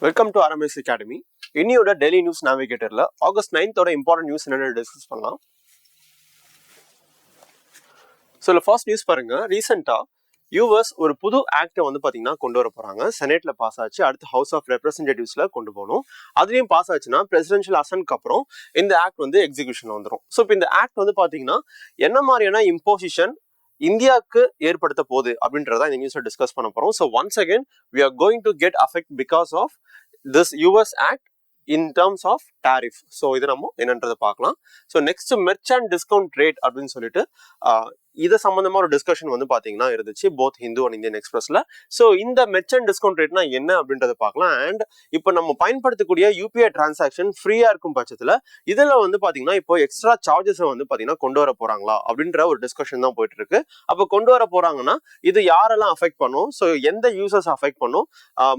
Welcome to RMS academy. இன்னியோட daily news நேவிகேட்டர்ல August 9th important news என்னென்ன discuss பண்ணலாம். ஸோ ஃபர்ஸ்ட் நியூஸ் பாருங்க. ரீசெண்டா யூஎஸ் ஒரு புது ஆக்டை வந்து பாத்தீங்கன்னா கொண்டு வர போறாங்க. செனேட்ல பாஸ் ஆச்சு, அடுத்து ஹவுஸ் ஆஃப் ரெப்ரஸன்டேட்டிவ்ஸ்ல கொண்டு போகணும். அதுலயும் பாஸ் ஆச்சுன்னா பிரசிடென்ஷியல் அசன்ட்க்கு அப்புறம் இந்த ஆக்ட் வந்து எக்ஸிகியூஷன் வந்துடும். ஸோ இப்போ இந்த ஆக்ட் வந்து பாத்தீங்கன்னா என்ன மாதிரியான இம்போசிஷன் இந்தியாவுக்கு ஏற்படுத்த போகுது அப்படின்றத இந்த நியூஸ்ல டிஸ்கஸ் பண்ண போறோம். So once again we are going to get affect because of this US Act in terms of tariff. So இது நம்ம என்னன்றதை பார்க்கலாம். So next merchant discount rate அப்படின்னு சொல்லிட்டு இது சம்பந்தமா ஒரு டிஸ்கஷன் வந்து பாத்தீங்கன்னா இருந்துச்சு போத் ஹிந்து அண்ட் இந்தியன் எக்ஸ்பிரஸ்ல. ஸோ இந்த மெர்ச்சன்ட் டிஸ்கவுண்ட் ரேட்னா என்ன அப்படின்றத பார்க்கலாம். அண்ட் இப்போ நம்ம பயன்படுத்தக்கூடிய யூபிஐ டிரான்சாக்ஷன் ஃப்ரீயா இருக்கும் பட்சத்துல இதுல வந்து பாத்தீங்கன்னா இப்போ எக்ஸ்ட்ரா சார்ஜஸ் வந்து பாத்தீங்கன்னா கொண்டு வர போறாங்களா அப்படின்ற ஒரு டிஸ்கஷன் தான் போயிட்டு இருக்கு. அப்போ கொண்டு வர போறாங்கன்னா இது யாரெல்லாம் அஃபெக்ட் பண்ணும், ஸோ எந்த யூசர்ஸ் அஃபெக்ட் பண்ணும்,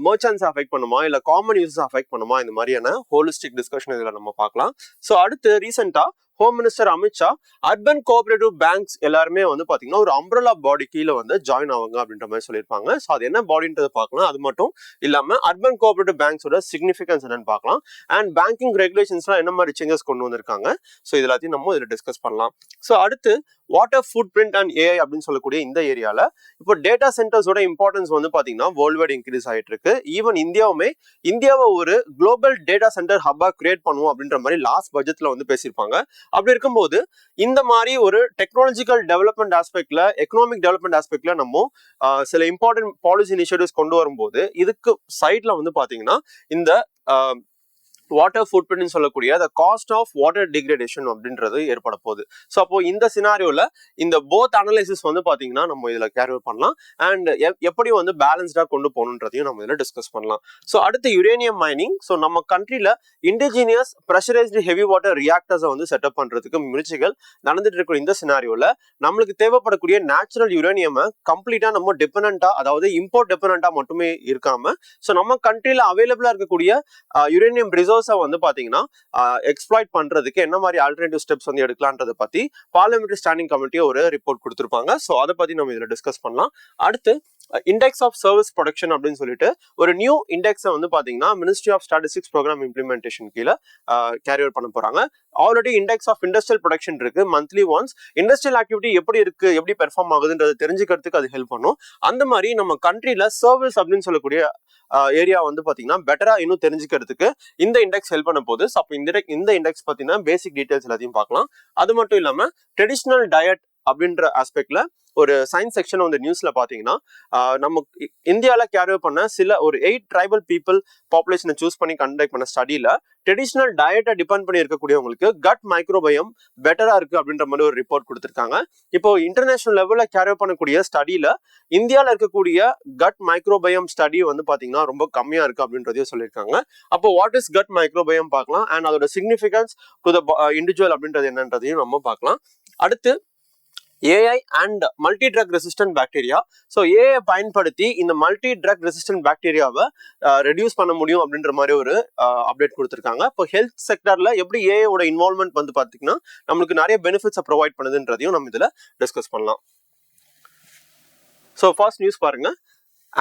மர்ச்சன்ட்ஸ் அஃபெக்ட் பண்ணுமா இல்ல காமன் யூசர்ஸ் அஃபெக்ட் பண்ணுமா, இந்த மாதிரியான ஹோலிஸ்டிக் டிஸ்கஷன் இதுல நம்ம பார்க்கலாம். ஸோ அடுத்து ரீசெண்டா home minister Amit Shah urban cooperative banks எல்லாருமே வந்து பாத்தீங்கன்னா ஒரு அம்ப்ரலா பாடி கீழே வந்து ஜாயின் ஆகுங்க அப்படின்ற மாதிரி சொல்லியிருப்பாங்க. ஸோ அது என்ன பாடின்றது பார்க்கலாம். அது மட்டும் இல்லாம அர்பன் கோஆபரேட்டிவ் பேங்க்ஸோட சிக்னிஃபிகன்ஸ் என்னன்னு பார்க்கலாம். அண்ட் பேங்கிங் ரெகுலேஷன்ஸ்லாம் என்ன மாதிரி சேஞ்சஸ் கொண்டு வந்திருக்காங்க, ஸோ இது எல்லாத்தையும் நம்ம இதில் டிஸ்கஸ் பண்ணலாம். ஸோ அடுத்து water food print and AI அப்படின்னு சொல்லக்கூடிய இந்த ஏரியால இப்போ டேட்டா சென்டர்ஸோட இம்பார்ட்டன்ஸ் வந்து பாத்தீங்கன்னா வேர்ல்டு வைட் இன்க்ரீஸ் ஆயிட்டு இருக்கு. ஈவன் இந்தியாவை ஒரு குளோபல் டேட்டா சென்டர் ஹப்பா கிரியேட் பண்ணுவோம் அப்படின்ற மாதிரி லாஸ்ட் பட்ஜெட்ல வந்து பேசியிருப்பாங்க. அப்படி இருக்கும்போது இந்த மாதிரி ஒரு டெக்னாலஜிக்கல் டெவலப்மெண்ட் ஆஸ்பெக்ட்ல, எக்கனாமிக் டெவலப்மெண்ட் ஆஸ்பெக்ட்ல நம்ம சில இம்பார்ட்டன்ட் பாலிசி இனிஷியேட்டிவ்ஸ் கொண்டு வரும்போது இதுக்கு சைட்ல வந்து பாத்தீங்கன்னா இந்த வாட்டர் ஃபுட் பிரிண்ட் சொல்லக்கூடிய the cost of water degradation அப்படின்றது ஏற்பட போகுது. ஸோ அப்போ இந்த சினாரியோல இந்த போத் அனலைசிஸ் வந்து பாத்தீங்கன்னா நம்ம இதுல கேரி பண்ணலாம். அண்ட் எப்படி வந்து பேலன்ஸ்டா கொண்டு போகணுன்றதையும் நம்ம இதுல டிஸ்கஸ் பண்ணலாம். ஸோ அடுத்து யுரேனியம் மைனிங். ஸோ நம்ம கண்ட்ரில இண்டிஜினியஸ் ப்ரெஷரைஸ்டு ஹெவி வாட்டர் ரியாக்டர்ஸை வந்து செட்டப் பண்றதுக்கு முயற்சிகள் நடந்துட்டு இருக்கிற இந்த சினாரியோல நம்மளுக்கு தேவைப்படக்கூடிய நேச்சுரல் யுரேனியம் கம்ப்ளீட்டா நம்ம டிபெண்டா, அதாவது இம்போர்ட் டிபெண்டா மட்டுமே இருக்காம ஸோ நம்ம கண்ட்ரில அவைலபிளா இருக்கக்கூடிய யுரேனியம் ரிசோர்ஸ் வந்து பாத்தீங்கன்னா எக்ஸ்ப்ளாய்ட் பண்றதுக்கு என்ன மாதிரி ஆல்டர்னேட்டிவ் ஸ்டெப்ஸ் வந்து எடுக்கலாம்ன்றதை பத்தி பார்லிமெண்டரி ஸ்டாண்டிங் கமிட்டி ஒரு ரிப்போர்ட் கொடுத்திருப்பாங்க. ஸோ அதை பத்தி நம்ம இதுல டிஸ்கஸ் பண்ணலாம். அடுத்து இண்டெக்ஸ் ஆஃப் சர்வீஸ் ப்ரொடக்ஷன் அப்படின்னு சொல்லிட்டு ஒரு நியூ இண்டெக்ஸை வந்து பாத்தீங்கன்னா ministry of statistics program implementation கீழே கேரி அவுட் பண்ண போறாங்க. Already index of industrial production இருக்கு. மந்த்லி ஒன்ஸ் இண்டஸ்ட்ரியல் ஆக்டிவிட்டி எப்படி இருக்கு, எப்படி பெர்ஃபார்ம் ஆகுதுன்றது தெரிஞ்சுக்கிறதுக்கு அது ஹெல்ப் பண்ணும். அந்த மாதிரி நம்ம கண்ட்ரில சர்வீஸ் அப்படின்னு சொல்லக்கூடிய ஏரியா வந்து பாத்தீங்கன்னா பெட்டரா இன்னும் தெரிஞ்சுக்கிறதுக்கு இந்த இண்டெக்ஸ் ஹெல்ப் பண்ண போகுது. ஸோ அப்போ இந்த இண்டெக்ஸ் பத்தினா பேசிக் டீடைல்ஸ் எல்லாத்தையும் பார்க்கலாம். அது மட்டும் இல்லாம ட்ரெடிஷனல் டயட் அப்படின்ற ஆஸ்பெக்ட்ல ஒரு சயின்ஸ் செக்ஷன் வந்து நியூஸ்ல பாத்தீங்கன்னா நம்ம இந்தியாவில கேரி பண்ண சில ஒரு 8 ட்ரைபல் பீப்புள் பாப்புலேஷனை சூஸ் பண்ணி கண்டக்ட் பண்ண ஸ்டடியில ட்ரெடிஷனல் டயட்டை டிபெண்ட் பண்ணி இருக்கக்கூடியவங்களுக்கு கட் மைக்ரோபயம் பெட்டரா இருக்கு அப்படின்ற மாதிரி ஒரு ரிப்போர்ட் கொடுத்திருக்காங்க. இப்போ இன்டர்நேஷனல் லெவல்ல கேரி பண்ணக்கூடிய ஸ்டடியில இந்தியாவில இருக்கக்கூடிய கட் மைக்ரோபயம் ஸ்டடி வந்து பாத்தீங்கன்னா ரொம்ப கம்மியா இருக்கு அப்படின்றதையும் சொல்லியிருக்காங்க. அப்போ வாட் இஸ் கட் மைக்ரோபயம் பார்க்கலாம். அண்ட் அதோட சிக்னிஃபிகன்ஸ் டு த இண்டிவிஜுவல் அப்படின்றது என்னன்றதையும் நம்ம பார்க்கலாம். அடுத்து AI and multi drug resistant bacteria. So AI பயன்படுத்தி இந்த மல்டி ட்ரக் ரெசிஸ்டன்ட் பாக்டீரியாவை ரெடியூஸ் பண்ண முடியும் அப்படின்ற மாதிரி ஒரு அப்டேட் கொடுத்துருக்காங்க. இப்போ ஹெல்த் செக்டர்ல எப்படி ஏஐயோட இன்வால்மெண்ட் வந்து பார்த்தீங்கன்னா நம்மளுக்கு நிறைய பெனிஃபிட்ஸை ப்ரொவைட் பண்ணுதுன்றதையும் நம்ம இதில் டிஸ்கஸ் பண்ணலாம். ஸோ ஃபர்ஸ்ட் நியூஸ் பாருங்க.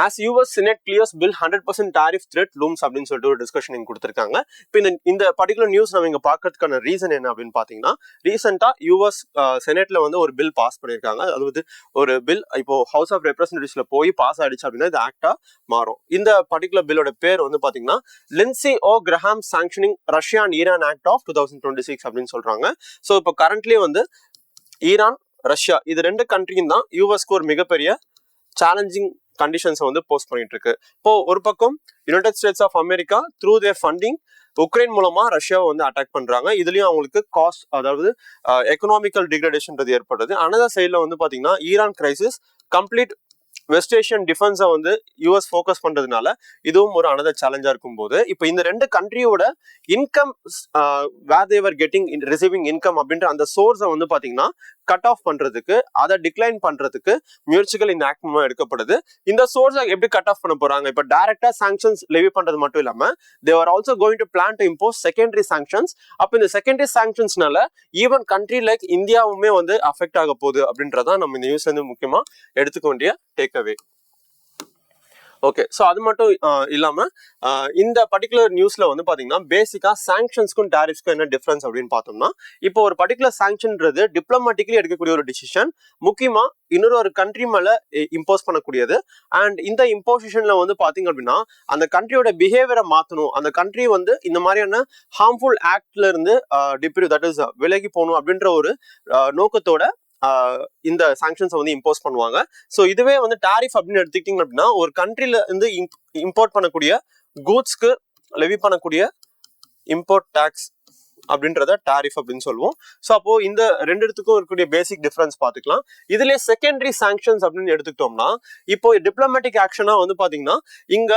As US Senate clears bill 100% tariff threat looms அப்படின்னு சொல்லிட்டு ஒரு டிஸ்கஷன் இங்க கொடுத்திருக்காங்க. இப்போ இந்த பர்டிகுலர் நியூஸ் நம்ம இங்க பாக்கிறதுக்கான ரீசன் என்ன அப்படின்னு பாத்தீங்கன்னா ரீசெண்டா யூஎஸ் செனேட்ல வந்து ஒரு பில் பாஸ் பண்ணிருக்காங்க. அதாவது ஒரு பில் இப்போ ஹவுஸ் ஆஃப் ரெப்ரஸன்டேட்டிவ்ஸ்ல போய் பாஸ் ஆயிடுச்சு அப்படின்னா இது ஆக்டா மாறும். இந்த பர்டிகுலர் பில்லோட பேர் வந்து பாத்தீங்கன்னா Lindsey O Graham sanctioning Russia and Iran act of 2026 அப்படின்னு சொல்றாங்க. ஸோ இப்போ கரண்ட்லி வந்து ஈரான், ரஷ்யா இது ரெண்டு கண்ட்ரியும் தான் யூஎஸ்க்கு ஒரு மிகப்பெரிய சேலஞ்சிங் கண்டிஷன்ஸை வந்து போஸ்ட் பண்ணிட்டு இருக்கு. இப்போ ஒரு பக்கம் United States of America through their funding Ukraine மூலமா ரஷ்யாவை வந்து அட்டாக் பண்றாங்க. இதுலயும் அவங்களுக்கு காஸ்ட், அதாவது எக்கனாமிக்கல் டிகிரேடேஷன்றது ஏற்படுது. அனதர் சைட்ல வந்து பாத்தீங்கன்னா Iran crisis complete west Asian டிஃபென்ஸை வந்து யூஎஸ் ஃபோக்கஸ் பண்றதுனால இதுவும் ஒரு அனதர் சேலஞ்சா இருக்கும் போது இப்போ இந்த ரெண்டு கண்ட்ரியோட இன்கம் வேர் தேவர் கெட்டிங் ரிசீவிங் இன்கம் அப்படின்ற அந்த சோர்ஸை வந்து பாத்தீங்கன்னா கட் ஆஃப் பண்றதுக்கு, அதை டிக்ளைன் பண்றதுக்கு முயற்சிகள் இந்த ஆக்ட் மூலமா எடுக்கப்படுது. இந்த சோர்ஸை எப்படி கட் ஆஃப் பண்ண போறாங்க? இப்போ டைரக்டா சாங்ஷன்ஸ் லெவி பண்றது மட்டும் இல்லாம they are also going to plan to impose secondary sanctions. அப்போ இந்த செகண்டரி சாங்ஷன்ஸ்னால ஈவன் கண்ட்ரி லைக் இந்தியாவுமே வந்து அஃபெக்ட் ஆக போகுது அப்படின்றதான் நம்ம இந்த நியூஸ்ல இருந்து முக்கியமா எடுத்துக்க வேண்டிய டேக் அவே. ஓகே, ஸோ அது மட்டும் இல்லாம இந்த பர்டிகுலர் நியூஸ்ல வந்து பாத்தீங்கன்னா பேசிக்கா சாங்ஷன்ஸ்க்கும் டாரிஃப்ஸ்க்கும் என்ன டிஃபரன்ஸ் அப்படின்னு பார்த்தோம்னா, இப்போ ஒரு பர்டிகுலர் சாங்ஷன்ன்றது டிப்ளமேட்டிக்லி எடுக்கக்கூடிய ஒரு டிசிஷன், முக்கியமா இன்னொரு கண்ட்ரி மேல இம்போஸ் பண்ணக்கூடியது. அண்ட் இந்த இம்போசிஷன்ல வந்து பாத்தீங்க அப்படின்னா அந்த கண்ட்ரியோட பிஹேவியரை மாத்தணும், அந்த கண்ட்ரி வந்து இந்த மாதிரியான ஹார்ம்ஃபுல் ஆக்ட்ல இருந்து தட் இஸ் விலகி போகணும் அப்படின்ற ஒரு நோக்கத்தோட இந்த சாங்ஷன்ஸை வந்து இம்போஸ் பண்ணுவாங்க. ஸோ இதுவே வந்து டாரிஃப் அப்படின்னு எடுத்துக்கிட்டீங்க அப்படின்னா ஒரு கண்ட்ரில இருந்து இம்போர்ட் பண்ணக்கூடிய கூட்ஸ்க்கு லெவி பண்ணக்கூடிய இம்போர்ட் டாக்ஸ் அப்படின்றத டாரிஃப் அப்படின்னு சொல்லுவோம். ஸோ அப்போ இந்த ரெண்டு இடத்துக்கும் இருக்கக்கூடிய பேசிக் டிஃபரன்ஸ் பார்த்துக்கலாம். இதுலேயே செகண்டரி சாங்ஷன்ஸ் அப்படின்னு எடுத்துக்கிட்டோம்னா இப்போ டிப்ளமேட்டிக் ஆக்ஷனா வந்து பாத்தீங்கன்னா இங்க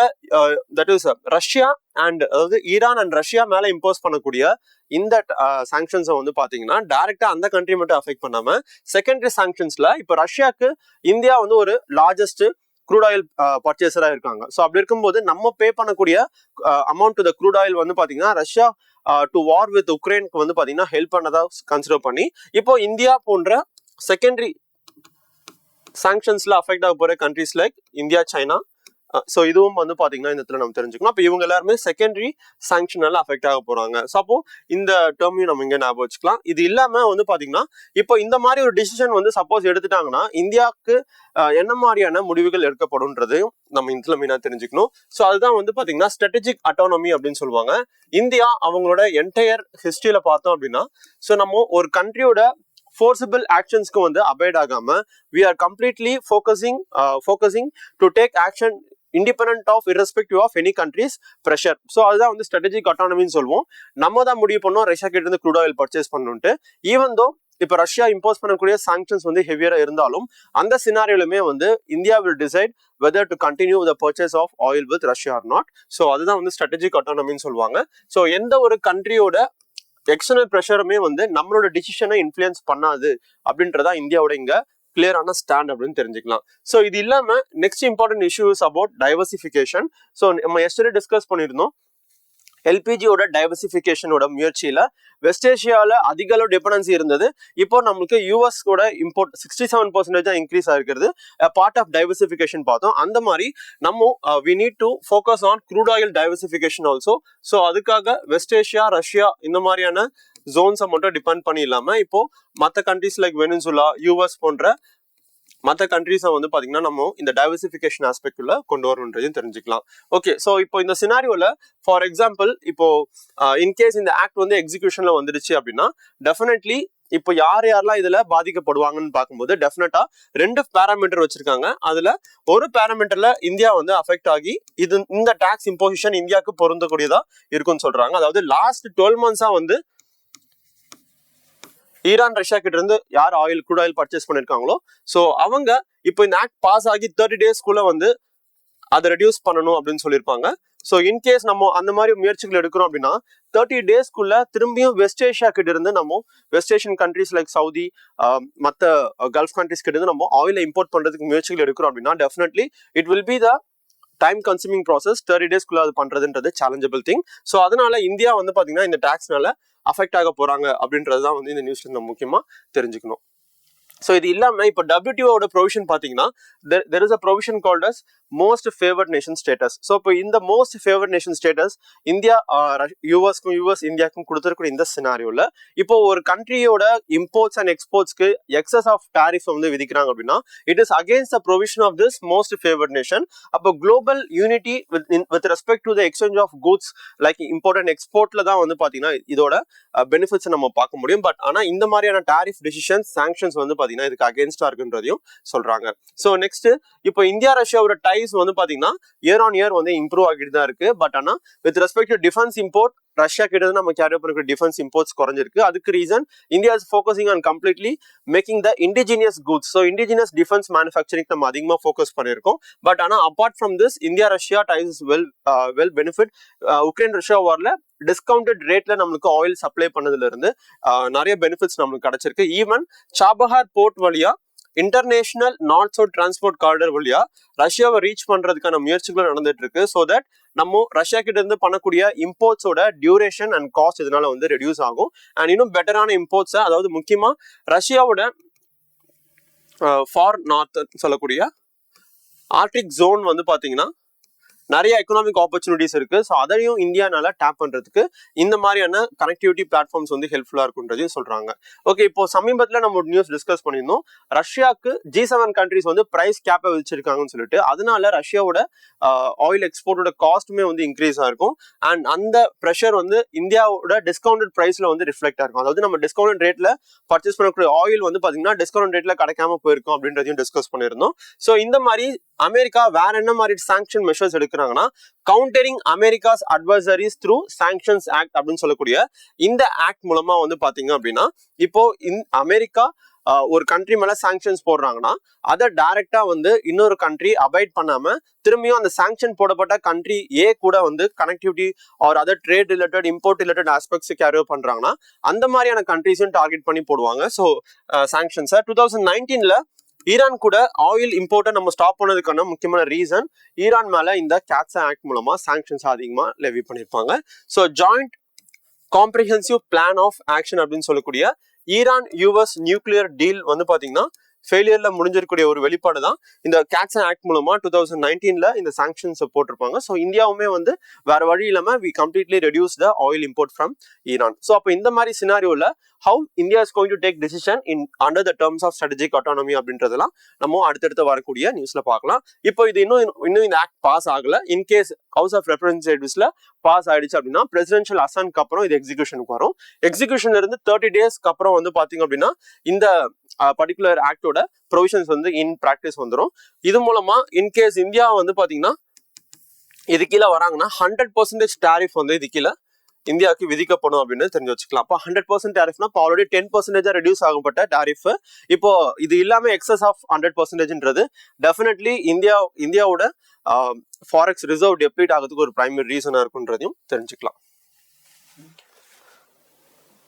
தட் இஸ் ரஷ்யா அண்ட் அதாவது ஈரான் அண்ட் ரஷ்யா மேல இம்போஸ் பண்ணக்கூடிய இந்த சாங்ஷன்ஸை வந்து பாத்தீங்கன்னா டைரக்டா அந்த கண்ட்ரி மட்டும் அஃபெக்ட் பண்ணாம செகண்டரி சாங்ஷன்ஸ்ல இப்போ ரஷ்யாக்கு இந்தியா வந்து ஒரு லார்ஜஸ்ட் க்ரூட் ஆயில் பர்ச்சேசரா இருக்காங்க. ஸோ அப்படி இருக்கும்போது நம்ம பே பண்ணக்கூடிய amount to the crude oil வந்து பாத்தீங்கன்னா ரஷ்யா டு வார் வித் உக்ரைனுக்கு வந்து பாத்தீங்கன்னா ஹெல்ப் பண்ணதா கன்சிடர் பண்ணி இப்போ இந்தியா போன்ற செகண்டரி சாங்ஷன்ஸ்ல அஃபெக்ட் ஆக போற countries like India, China, so இதுவும் வந்து பாத்தீங்கன்னா இந்த இடத்துல நம்ம தெரிஞ்சுக்கணும். அப்போ இவங்க எல்லாருமே செகண்டரி சாங்ஷனால அஃபெக்ட் ஆக போறாங்க. ஸோ அப்போ இந்த டேர்மையும் நம்ம இங்க ஞாபகம் வச்சுக்கலாம். இது இல்லாம வந்து பாத்தீங்கன்னா இப்போ இந்த மாதிரி ஒரு டிசிஷன் வந்து சப்போஸ் எடுத்துட்டாங்கன்னா இந்தியாவுக்கு என்ன மாதிரியான முடிவுகள் எடுக்கப்படும்ன்றதையும் நம்ம இதுல மெயினா தெரிஞ்சுக்கணும். ஸோ அதுதான் வந்து பாத்தீங்கன்னா ஸ்ட்ராட்டஜிக் அட்டானமி அப்படின்னு சொல்லுவாங்க. இந்தியா அவங்களோட என்டையர் ஹிஸ்டரியில பார்த்தோம் அப்படின்னா ஸோ நம்ம ஒரு கண்ட்ரியோட forcible actionsக்கு வந்து அபைட் ஆகாம we are completely focusing to take action independent of irrespective of any country's pressure. So அதுதான் வந்து ஸ்ட்ராட்டஜிக் அட்டானமின்னு சொல்லுவோம். நம்ம தான் முடிவு பண்ணோம் ரஷ்யா கிட்ட இருந்து க்ரூட் ஆயில் பர்ச்சேஸ் பண்ணணும்ட்டு. ஈவன் தோ இப்போ ரஷ்யா இம்போஸ் பண்ணக்கூடிய சாங்ஷன்ஸ் வந்து ஹெவியரா இருந்தாலும் அந்த சினாரியோலுமே வந்து India will decide whether to continue the purchase of oil with Russia or not. So அதுதான் வந்து ஸ்ட்ராட்டஜிக் அட்டானமின்னு சொல்லுவாங்க. ஸோ எந்த ஒரு கண்ட்ரியோட எக்ஸ்டர்னல் ப்ரெஷருமே வந்து நம்மளோட டிசிஷனை இன்ஃப்ளூயன்ஸ் பண்ணாது அப்படின்றதா இந்தியாவோட இங்க கிளியரான ஸ்டாண்ட் அப்படின்னு தெரிஞ்சுக்கலாம். ஸோ இது இல்லாம next important issues about diversification. So நம்ம எஸ்டர்டே டிஸ்கஸ் பண்ணியிருந்தோம் எல்பிஜியோட டைவர்சிஃபிகேஷனோட முயற்சியில வெஸ்ட் ஏஷியாவில் அதிக அளவு டிபெண்டன்சி இருந்தது. இப்போ நம்மளுக்கு யூஎஸ் கூட இம்போர்ட் 67% தான் இன்க்ரீஸ் ஆகிருக்கிறது. பார்ட் ஆஃப் டைவர்சிஃபிகேஷன் பார்த்தோம். அந்த மாதிரி நம்ம we need to focus on crude oil diversification also. So அதுக்காக வெஸ்ட் ஏஷியா, ரஷ்யா இந்த மாதிரியான ஜோன்ஸை மட்டும் டிபெண்ட் பண்ணி இல்லாம இப்போ மற்ற கண்ட்ரிஸ் லைக் வெனிசுலா, யூஎஸ் போன்ற மற்ற கண்ட்ரிஸை வந்து பாத்தீங்கன்னா நம்ம இந்த டைவர்சிஃபிகேஷன் ஆஸ்பெக்ட்ல கொண்டு வரணுன்றதையும் தெரிஞ்சுக்கலாம். ஓகே, ஸோ இப்போ இந்த சினாரியோல ஃபார் எக்ஸாம்பிள் இப்போ இன்கேஸ் இந்த ஆக்ட் வந்து எக்ஸிகியூஷன்ல வந்துடுச்சு அப்படின்னா டெஃபினெட்லி இப்போ யாரெல்லாம் இதுல பாதிக்கப்படுவாங்கன்னு பார்க்கும்போது டெஃபினட்டா 2 பேராமீட்டர் வச்சிருக்காங்க. அதுல ஒரு பேராமீட்டர்ல இந்தியா வந்து அஃபெக்ட் ஆகி இந்த டாக்ஸ் இம்போசிஷன் இந்தியாவுக்கு பொருந்தக்கூடியதா இருக்குன்னு சொல்றாங்க. அதாவது லாஸ்ட் 12 months வந்து ஈரான், ரஷ்யா கிட்ட இருந்து யார் க்ரூட் ஆயில் பர்ச்சேஸ் பண்ணிருக்காங்களோ ஸோ அவங்க இப்போ இந்த ஆக்ட் பாஸ் ஆகி 30 daysக்குள்ள வந்து அதை ரெடியூஸ் பண்ணணும் அப்படின்னு சொல்லியிருப்பாங்க. ஸோ இன்கேஸ் நம்ம அந்த மாதிரி முயற்சிகள் எடுக்கிறோம் அப்படின்னா 30 daysக்குள்ள திரும்பியும் வெஸ்ட் ஏஷியா கிட்ட இருந்து நம்ம west Asian countries like Saudi, மற்ற கல்ஃப் கண்ட்ரிஸ் கிட்ட இருந்து நம்ம ஆயிலை இம்போர்ட் பண்றதுக்கு முயற்சிகள் எடுக்கிறோம் அப்படின்னா definitely it will be the time consuming process. 30 daysக்குள்ள அது பண்றதுன்றது சேலஞ்சபிள் திங். ஸோ அதனால இந்தியா வந்து பாத்தீங்கன்னா இந்த டாக்ஸ்னால அஃபெக்ட் ஆக போறாங்க அப்படின்றதுதான் வந்து இந்த நியூஸ்ல நம்ம முக்கியமா தெரிஞ்சுக்கணும். ஸோ இது இல்லாம இப்போ WTOட ப்ரொவிஷன் பாத்தீங்கன்னா there is a provision called as most favoured nation status. So இப்போ இந்த most favoured nation status India US இந்தியாவுக்கும் கொடுத்துருக்கூடிய இந்த சினாரியோல இப்போ ஒரு கண்ட்ரியோட இம்போர்ட்ஸ் அண்ட் எக்ஸ்போர்ட்ஸ்க்கு எக்ஸஸ் ஆஃப் டாரிஃப் வந்து விதிக்கிறாங்க அப்படின்னா it is against the provision of this most favoured nation. அப்போ global unity with respect to the exchange of goods like import and எக்ஸ்போர்ட்ல தான் வந்து பாத்தீங்கன்னா இதோட பெனிஃபிட்ஸ் நம்ம பார்க்க முடியும். பட் ஆனா இந்த மாதிரியான டாரிஃப் டிசிஷன்ஸ், சாங்ஷன்ஸ் வந்து பாத்தீங்கன்னா இதுக்கு அகேன்ஸ்டா இருக்குன்றதையும் சொல்றாங்க. ஸோ நெக்ஸ்ட் இப்போ இந்தியா ரஷ்யாவோட டைஸ் வந்து பாத்தீங்கன்னா இயர் ஆன் இயர் வந்து இம்ப்ரூவ் ஆகிட்டு தான் இருக்கு. பட் ஆனா with respect to defence import Russia கிட்ட நம்ம கேரி பண்ணக்கூடிய டிஃபென்ஸ் இம்போர்ட்ஸ் குறைஞ்சிருக்கு. அதுக்கு reason India is focusing on completely making the indigenous goods. So indigenous defence manufacturing நம்ம அதிகமாக ஃபோக்கஸ் பண்ணியிருக்கோம். பட் ஆனா apart from this India Russia ties well benefit. Ukraine Russia வார்ல டிஸ்கவுண்டட் ரேட்ல நம்மளுக்கு ஆயில் சப்ளை பண்ணதுல இருந்து நிறைய பெனிஃபிட்ஸ் நம்மளுக்கு கிடைச்சிருக்கு. ஈவன் சாபஹார் போர்ட் வழியா international north south transport corridor வழியா ரஷ்யாவை ரீச் பண்றதுக்கான முயற்சிகள் நடந்துட்டு இருக்கு. ஸோ தட் நம்ம ரஷ்யா கிட்ட இருந்து பண்ணக்கூடிய இம்போர்ட்ஸோட டியூரேஷன் அண்ட் காஸ்ட் இதனால வந்து ரெடியூஸ் ஆகும். அண்ட் இன்னும் பெட்டரான இம்போர்ட்ஸை, அதாவது முக்கியமா ரஷ்யாவோட ஃபார் நார்த் சொல்லக்கூடிய ஆர்டிக் ஜோன் வந்து பாத்தீங்கன்னா நிறைய எக்கனாமிக் ஆப்பர்ச்சுனிட்டிஸ் இருக்கு. ஸோ அதையும் இந்தியானால டேப் பண்றதுக்கு இந்த மாதிரியான கனெக்டிவிட்டி பிளாட்ஃபார்ம்ஸ் வந்து ஹெல்ப்ஃபுல்லா இருக்குன்றதையும் சொல்றாங்க. ஓகே, இப்போ சமீபத்தில் நம்ம நியூஸ் டிஸ்கஸ் பண்ணியிருந்தோம். ரஷ்யாவுக்கு G7 கண்ட்ரிஸ் வந்து பிரைஸ் கேப்பை விதிச்சிருக்காங்கன்னு சொல்லிட்டு, அதனால ரஷ்யாவோட ஆயில் எக்ஸ்போர்ட்டோட காஸ்ட்டுமே வந்து இன்க்ரீஸ் ஆயிருக்கும். அண்ட் அந்த ப்ரெஷர் வந்து இந்தியாவோட டிஸ்கவுண்டட் பிரைஸ்ல வந்து ரிஃப்ளெக்ட் ஆயிருக்கும். அதாவது நம்ம டிஸ்கவுண்ட் ரேட்ல பர்ச்சேஸ் பண்ணக்கூடிய ஆயில் வந்து பாத்தீங்கன்னா டிஸ்கவுண்ட் ரேட்ல கிடைக்காம போயிருக்கும் அப்படின்றதையும் டிஸ்கஸ் பண்ணியிருந்தோம். ஸோ இந்த மாதிரி அமெரிக்கா வேற என்ன மாதிரி சாங்ஷன் மெஷர்ஸ் எடுக்கிறாங்கன்னா, countering America's adversaries through sanctions act அப்படின்னு சொல்லக்கூடிய இந்த ஆக்ட் மூலமா வந்து பாத்தீங்க அப்படின்னா, இப்போ அமெரிக்கா ஒரு கண்ட்ரி மேல சாங்ஷன்ஸ் போடுறாங்கன்னா அதை டைரக்டா வந்து இன்னொரு கண்ட்ரி அபாய்ட் பண்ணாம திரும்பியும் அந்த சாங்ஷன் போடப்பட்ட கண்ட்ரி ஏ கூட வந்து connectivity or other trade related import related aspects carry பண்றாங்கன்னா அந்த மாதிரியான கண்ட்ரிஸும் டார்கெட் பண்ணி போடுவாங்க. ஸோ சாங்ஷன்ஸை 2019 ஈரான் கூட ஆயில் இம்போர்ட்டை நம்ம ஸ்டாப் பண்ணதுக்கான முக்கியமான ரீசன் ஈரான் மேல இந்த கேட்ஸா ஆக்ட் மூலமா சாங்ஷன்ஸ் அதிகமா லெவி பண்ணிருப்பாங்க. So joint comprehensive plan of action அப்படின்னு சொல்லக்கூடிய ஈரான் யூஎஸ் நியூக்ளியர் டீல் வந்து பாத்தீங்கன்னா ஃபெயிலியர்ல முடிஞ்சிருக்கக்கூடிய ஒரு வெளிப்பாடு தான் இந்த கேட்ஸா ஆக்ட் மூலமா 2019 இந்த சாங்ஷன்ஸ் போட்டிருப்பாங்க. ஸோ இந்தியாவுமே வந்து வேற வழி இல்லாம we completely reduce the oil import from Iran. So அப்போ இந்த மாதிரி சினாரியோல how India is going to take decision in under the terms of strategic autonomy அப்படின்றதெல்லாம் நம்ம அடுத்தடுத்து வரக்கூடிய நியூஸ்ல பார்க்கலாம். இப்போ இது இன்னும் இந்த ஆக்ட் பாஸ் ஆகல. இன்கேஸ் ஹவுஸ் ஆஃப் ரெப்ரசன்டேட்டிவ்ஸ்ல பாஸ் ஆயிடுச்சு அப்படின்னா பிரசிடென்ஷியல் அசன்க்கு அப்புறம் இது எக்ஸிகியூஷனுக்கு வரும். எக்ஸிகியூஷன்ல இருந்து 30 டேஸ்க்கு அப்புறம் வந்து பாத்தீங்க அப்படின்னா இந்த பர்டிகுலர் ஆக்டோட ப்ரொவிஷன்ஸ் வந்து இன் பிராக்டிஸ் வந்துடும். இது மூலமா இன்கேஸ் இந்தியா வந்து பாத்தீங்கன்னா இது கீழே வராங்கன்னா 100% டாரிஃப் வந்து இது கீழே இந்தியாவுக்கு விதிக்கப்படும் அப்படின்னு தெரிஞ்சு வச்சுக்கலாம். அப்போ 100% டாரிஃப்னா இப்போ ஆல்ரெடி 10% ரெடியூஸ் ஆகப்பட்ட டாரிஃப் இப்போ இது இல்லாம எக்ஸஸ் ஆஃப் 100%ன்றது டெஃபினெட்லி இந்தியாவோட ஃபாரெக்ஸ் ரிசர்வ் டெப்ளீட் ஆகிறதுக்கு ஒரு பிரைமரி ரீசனா இருக்குன்றதையும் தெரிஞ்சுக்கலாம்.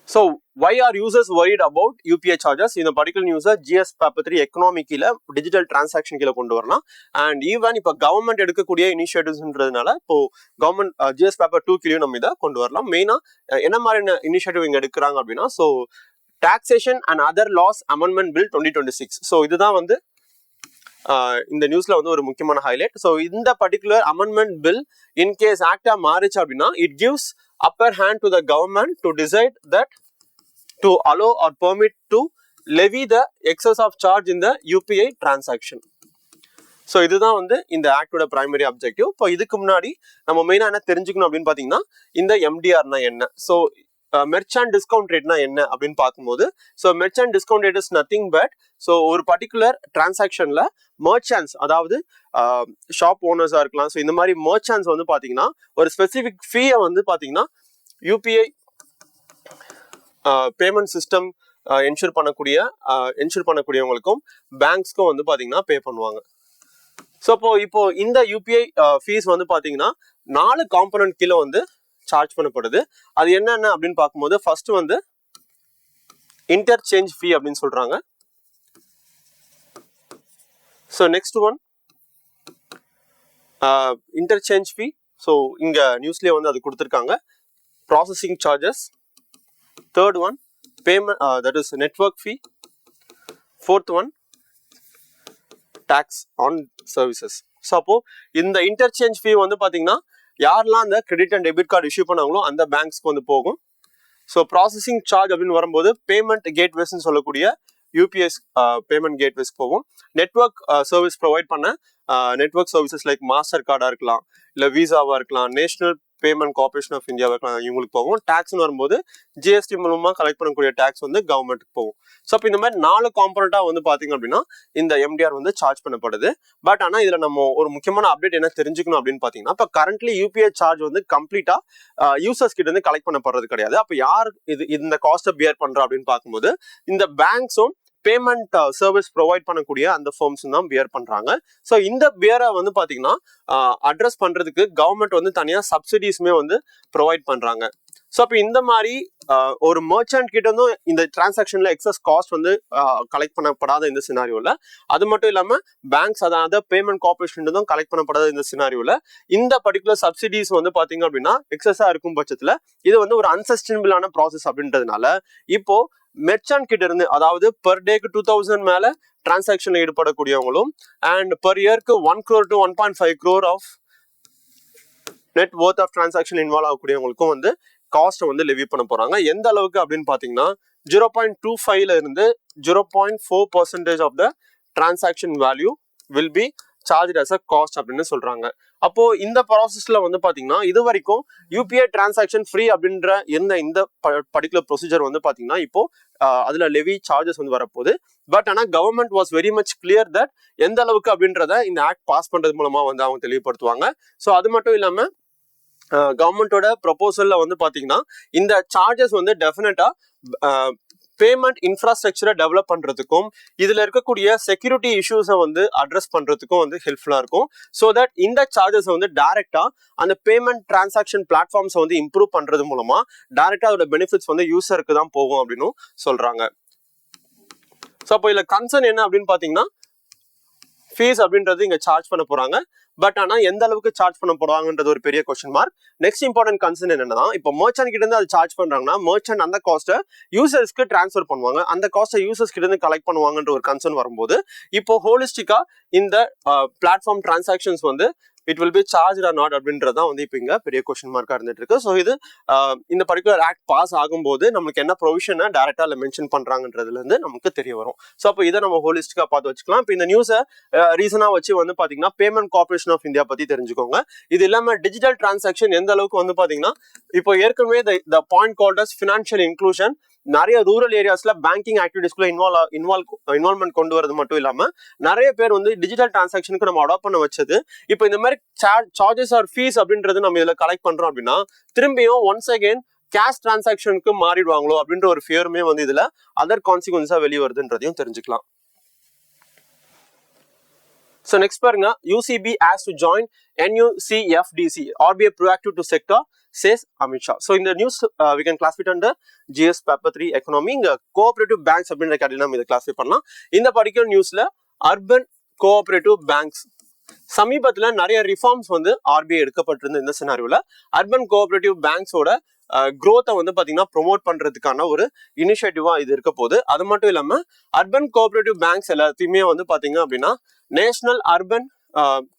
So why are users worried about UPI charges? இந்த particular news GS Paper 3 economy கீழ digital transaction கீழ கொண்டு வரலாம். And even இப்போ கவர்மெண்ட் எடுக்கக்கூடிய இனிஷியேட்டிவ்ஸ்ன்றதுனால இப்போ கவர்மெண்ட் GS Paper 2 கீழே நம்ம இதை கொண்டு வரலாம். மெயினா என்ன மாதிரி இனிஷியேட்டிவ் இங்க எடுக்கிறாங்க அப்படின்னா, so taxation and other laws amendment bill 2026. So இதுதான் வந்து இந்த நியூஸ்ல வந்து ஒரு முக்கியமான ஹைலைட். ஸோ இந்த பர்டிகுலர் அமெண்ட்மெண்ட் பில் இன்கேஸ் ஆக்டா மாறிச்சு அப்படின்னா it gives upper hand to the government to decide that to allow or permit to levy the excess of charge in the UPI transaction. So இதுதான் வந்து இந்த ஆக்டோட primary objective. இப்போ இதுக்கு முன்னாடி நம்ம மெயினாக என்ன தெரிஞ்சுக்கணும் அப்படின்னு பார்த்தீங்கன்னா இந்த எம்டிஆர்னா என்ன, ஸோ மெர்ச்சன்ட் டிஸ்கவுண்ட் ரேட்னா என்ன அப்படின்னு பார்க்கும்போது, so merchant discount rate is nothing but so ஒரு பர்டிகுலர் டிரான்சாக்ஷன்ல மர்ச்சன்ட்ஸ் அதாவது ஷாப் ஓனர்ஸா இருக்கலாம். ஸோ இந்த மாதிரி மர்ச்சன்ட்ஸ் வந்து பாத்தீங்கன்னா ஒரு ஸ்பெசிபிக் ஃபீயை வந்து பாத்தீங்கன்னா யூபிஐ பேமெண்ட் சிஸ்டம் என்ஷூர் பண்ணக்கூடியவங்களுக்கும் பேங்க்ஸ்க்கும் வந்து பாத்தீங்கன்னா பே பண்ணுவாங்க. ஸோ இப்போ இந்த யூபிஐ ஃபீஸ் வந்து பாத்தீங்கன்னா 4 காம்பனன்ட் கீழே வந்து சார்ஜ் பண்ணப்படுது. அது என்னென்ன அப்படின்னு பார்க்கும்போது ஃபர்ஸ்ட் வந்து இன்டர்சேஞ்ச் ஃபீ அப்படின்னு சொல்றாங்க. So next one interchange fee. So இங்க நியூஸ்லயே வந்து அது கொடுத்துருக்காங்க. Processing charges. Third one payment that is network fee. Fourth one tax on services. So அப்போ இந்த இன்டர்சேஞ்ச் ஃபீ வந்து பாத்தீங்கன்னா யாரெல்லாம் அந்த credit and debit card issue பண்ணாங்களோ அந்த பேங்க்ஸ்க்கு வந்து போகும். ஸோ ப்ராசஸிங் சார்ஜ் அப்படின்னு வரும்போது பேமெண்ட் கேட்வேஸ்ன்னு சொல்லக்கூடிய யூபிஎஸ் பேமெண்ட் கேட்வேஸ் போகும். நெட்வொர்க் சர்வீஸ் ப்ரொவைட் பண்ண நெட்வொர்க் சர்வீசஸ் லைக் மாஸ்டர் கார்டா இருக்கலாம், இல்லை விசாவா இருக்கலாம், நேஷனல் பேமெண்ட் கார்பரேஷன் ஆஃப் இந்தியாவா இருக்கலாம், இவங்களுக்கு போகும். டாக்ஸ்னு வரும்போது ஜிஎஸ்டி மூலமா கலெக்ட் பண்ணக்கூடிய டாக்ஸ் வந்து கவர்மெண்ட்டுக்கு போகும். ஸோ இப்போ இந்த மாதிரி 4 காம்பனண்டா வந்து பாத்தீங்க அப்படின்னா இந்த எம்டிஆர் வந்து சார்ஜ் பண்ணப்படுது. பட் ஆனா இதுல நம்ம ஒரு முக்கியமான அப்டேட் என்ன தெரிஞ்சுக்கணும் அப்படின்னு பாத்தீங்கன்னா, இப்போ கரண்ட்லி யூபிஐ சார்ஜ் வந்து கம்ப்ளீட்டா யூசர்ஸ் கிட்ட இருந்து கலெக்ட் பண்ணப்படுறது கிடையாது. அப்போ யார் இந்த காஸ்ட்டை பியர் பண்றா அப்படின்னு பார்க்கும்போது இந்த பேங்க்ஸும் பேமெண்ட் சர்வீஸ் ப்ரொவைட் பண்ணக்கூடிய அந்த ஃபார்ம்ஸ் தான் பியர் பண்றாங்க. ஸோ இந்த பியரை வந்து பாத்தீங்கன்னா அட்ரஸ் பண்றதுக்கு கவர்மெண்ட் வந்து தனியா சப்சிடிஸ்மே வந்து ப்ரொவைட் பண்றாங்க. ஸோ அப்போ இந்த மாதிரி ஒரு மர்ச்சன்ட் கிட்ட இருந்தும் இந்த டிரான்சாக்ஷன்ல எக்ஸஸ் காஸ்ட் வந்து கலெக்ட் பண்ணப்படாத இந்த சினாரியோல, அது மட்டும் இல்லாம பேங்க்ஸ் அதாவது பேமெண்ட் கார்பரேஷன் கலெக்ட் பண்ணப்படாத இந்த சினாரியோல இந்த பர்டிகுலர் சப்சிடிஸ் வந்து பாத்தீங்க அப்படின்னா எக்ஸஸா இருக்கும் பட்சத்துல இது வந்து ஒரு அன்சஸ்டைனபிளான ப்ராசஸ் அப்படின்றதுனால இப்போ மெர்ச்சன்ட் கிட்ட இருந்து அதாவது பெர் டேக்கு 2000 மேல டிரான்சாக்ஷன்ல ஈடுபடக்கூடியவங்களும் அண்ட் பெர் இயர்க்கு 1 crore to 1.5 crore of net worth of transaction involve ஆகக்கூடியவங்களுக்கும் வந்து காஸ்ட்டை வந்து லெவி பண்ண போறாங்க. எந்த அளவுக்கு அப்படின்னு பாத்தீங்கன்னா 0.25ல இருந்து 0.4% of the transaction value will be charge as a cost அப்படின்னு சொல்றாங்க. அப்போ இந்த ப்ராசஸ்ல வந்து பாத்தீங்கன்னா இது வரைக்கும் யூபிஐ டிரான்சாக்ஷன் ஃப்ரீ அப்படின்ற இந்த பர்டிகுலர் ப்ரொசீஜர் வந்து பாத்தீங்கன்னா இப்போ அதுல லெவி சார்ஜஸ் வந்து வரப்போகுது. பட் ஆனா government was very much clear that எந்த அளவுக்கு அப்படின்றத இந்த ஆக்ட் பாஸ் பண்றது மூலமா வந்து அவங்க தெளிவுபடுத்துவாங்க. ஸோ அது மட்டும் இல்லாம கவர்மெண்டோட ப்ரொபோசல்ல வந்து பாத்தீங்கன்னா இந்த சார்ஜஸ் வந்து டெஃபினட்டா பேமெண்ட் இன்ஃப்ராஸ்ட்ரக்சரை டெவலப் பண்றதுக்கும் இதுல இருக்கக்கூடிய செக்யூரிட்டி இஷ்யூஸை வந்து அட்ரஸ் பண்றதுக்கும் வந்து ஹெல்ப்ஃபுல்லா இருக்கும். ஸோ தட் இந்த சார்ஜஸ் வந்து டைரக்டா அந்த பேமெண்ட் டிரான்சாக்ஷன் பிளாட்ஃபார்ம்ஸை வந்து இம்ப்ரூவ் பண்றது மூலமா டைரக்டா அதோட பெனிஃபிட்ஸ் வந்து யூசருக்கு தான் போகும் அப்படின்னு சொல்றாங்க. ஸோ அப்போ இதுல கன்சர்ன் என்ன அப்படின்னு பாத்தீங்கன்னா ஃபீஸ் அப்படின்றது இங்க சார்ஜ் பண்ண போறாங்க. பட் ஆனா எந்த அளவுக்கு சார்ஜ் பண்ண போறாங்கன்றது ஒரு பெரிய question mark. Next important concern என்னன்னா இப்போ மர்ச்சன்ட் கிட்ட இருந்து அது சார்ஜ் பண்றாங்கன்னா மர்ச்சன்ட் அந்த காஸ்ட்டை யூசர்ஸ்க்கு டிரான்ஸ்ஃபர் பண்ணுவாங்க, அந்த காஸ்ட்டை யூசர்ஸ் கிட்ட இருந்து கலெக்ட் பண்ணுவாங்கன்ற ஒரு கன்சர்ன் வரும்போது இப்போ ஹோலிஸ்டிக்கா இந்த பிளாட்ஃபார்ம் டிரான்சாக்ஷன்ஸ் வந்து it will be charge or not அப்படின்றதான் வந்து இப்போ இங்க பெரிய கொஸ்டின் மார்க்கா இருந்துட்டு இருக்கு. ஸோ இது இந்த பர்டிகுலர் ஆக்ட் பாஸ் ஆகும்போது நமக்கு என்ன ப்ரொவிஷனை டைரக்டா மென்ஷன் பண்றாங்கன்றதுல இருந்து நமக்கு தெரிய வரும். ஸோ அப்போ இதை நம்ம ஹோலிஸ்டிக்கா பார்த்து வச்சுக்கலாம். இப்போ இந்த நியூஸை ரீசனா வச்சு வந்து பாத்தீங்கன்னா பேமெண்ட் கார்பரேஷன் ஆஃப் இந்தியா பத்தி தெரிஞ்சுக்கோங்க. இது இல்லாம டிஜிட்டல் டிரான்சாக்ஷன் எந்த அளவுக்கு வந்து பாத்தீங்கன்னா இப்போ ஏற்கனவே the point called as financial inclusion நிறைய ரூரல் ஏரியாஸ்ல பேங்கிங் ஆக்டிவிட்டிஸ்க்குள்ள இன்வால்வ்மெண்ட் கொண்டு வரது மட்டும் இல்லாம நிறைய பேர் வந்து டிஜிட்டல் டிரான்சாக்ஷனுக்கு நம்ம அடாப்ட் பண்ண வச்சது. இப்போ இந்த மாதிரி சார்ஜஸ் ஆர் ஃபீஸ் அப்படின்றது நம்ம இதுல கலெக்ட் பண்றோம் அப்படின்னா திரும்பியும் ஒன்ஸ் அகெயின் கேஷ் டிரான்சாக்ஷனுக்கு மாறிடுவாங்களோ அப்படின்ற ஒரு ஃபியருமே வந்து இதுல அதர் கான்சிக்வன்ஸா வெளியே வருதுன்றதையும் தெரிஞ்சுக்கலாம். So next பாருங்க, UCB has to join NUCFDC, RBI proactive to sector, says Amit Shah. So in the news we can classify it under GS paper 3 economy. இங்க cooperative banks அப்படின்ற category நம்ம இதை கிளாஸிஃபை பண்ணலாம். இந்த particular நியூஸ்ல urban cooperative banks சமீபத்துல நிறைய reforms வந்து RBI எடுக்கப்பட்டிருந்த இந்த சினாரியோல அர்பன் கோஆபரேட்டிவ் பேங்க்ஸோட growth வந்து பாத்தீங்கன்னா ப்ரொமோட் பண்றதுக்கான ஒரு இனிஷியேட்டிவா இது இருக்க போகுது. அது மட்டும் இல்லாம அர்பன் கோஆபரேட்டிவ் பேங்க்ஸ் எல்லாத்தையுமே வந்து பாத்தீங்க அப்படின்னா national urban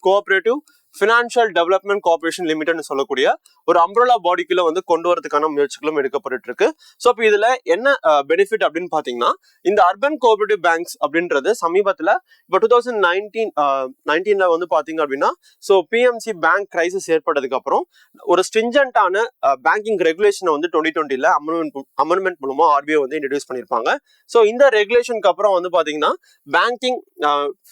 cooperative financial development corporation லிமிடெட்னு சொல்லக்கூடிய ஒரு அம்ப்ரலா பாடிக்குள்ள வந்து கொண்டு வரதுக்கான முயற்சிகளும் எடுக்கப்பட்டு இருக்கு. ஸோ இப்போ இதுல என்ன பெனிஃபிட் அப்படின்னு பாத்தீங்கன்னா இந்த அர்பன் கோஆபரேட்டிவ் பேங்க்ஸ் அப்படின்றது சமீபத்துல இப்போ 2019 வந்து பாத்தீங்க அப்படின்னா ஸோ பிஎம்சி பேங்க் கிரைசிஸ் ஏற்பட்டதுக்கு அப்புறம் ஒரு ஸ்ட்ரிஞ்சன்டான பேங்கிங் ரெகுலேஷனை வந்து 2020 அமெண்ட்மெண்ட் மூலமா RBI வந்து இன்ட்ரடியூஸ் பண்ணியிருப்பாங்க. ஸோ இந்த ரெகுலேஷனுக்கு அப்புறம் வந்து பாத்தீங்கன்னா பேங்கிங்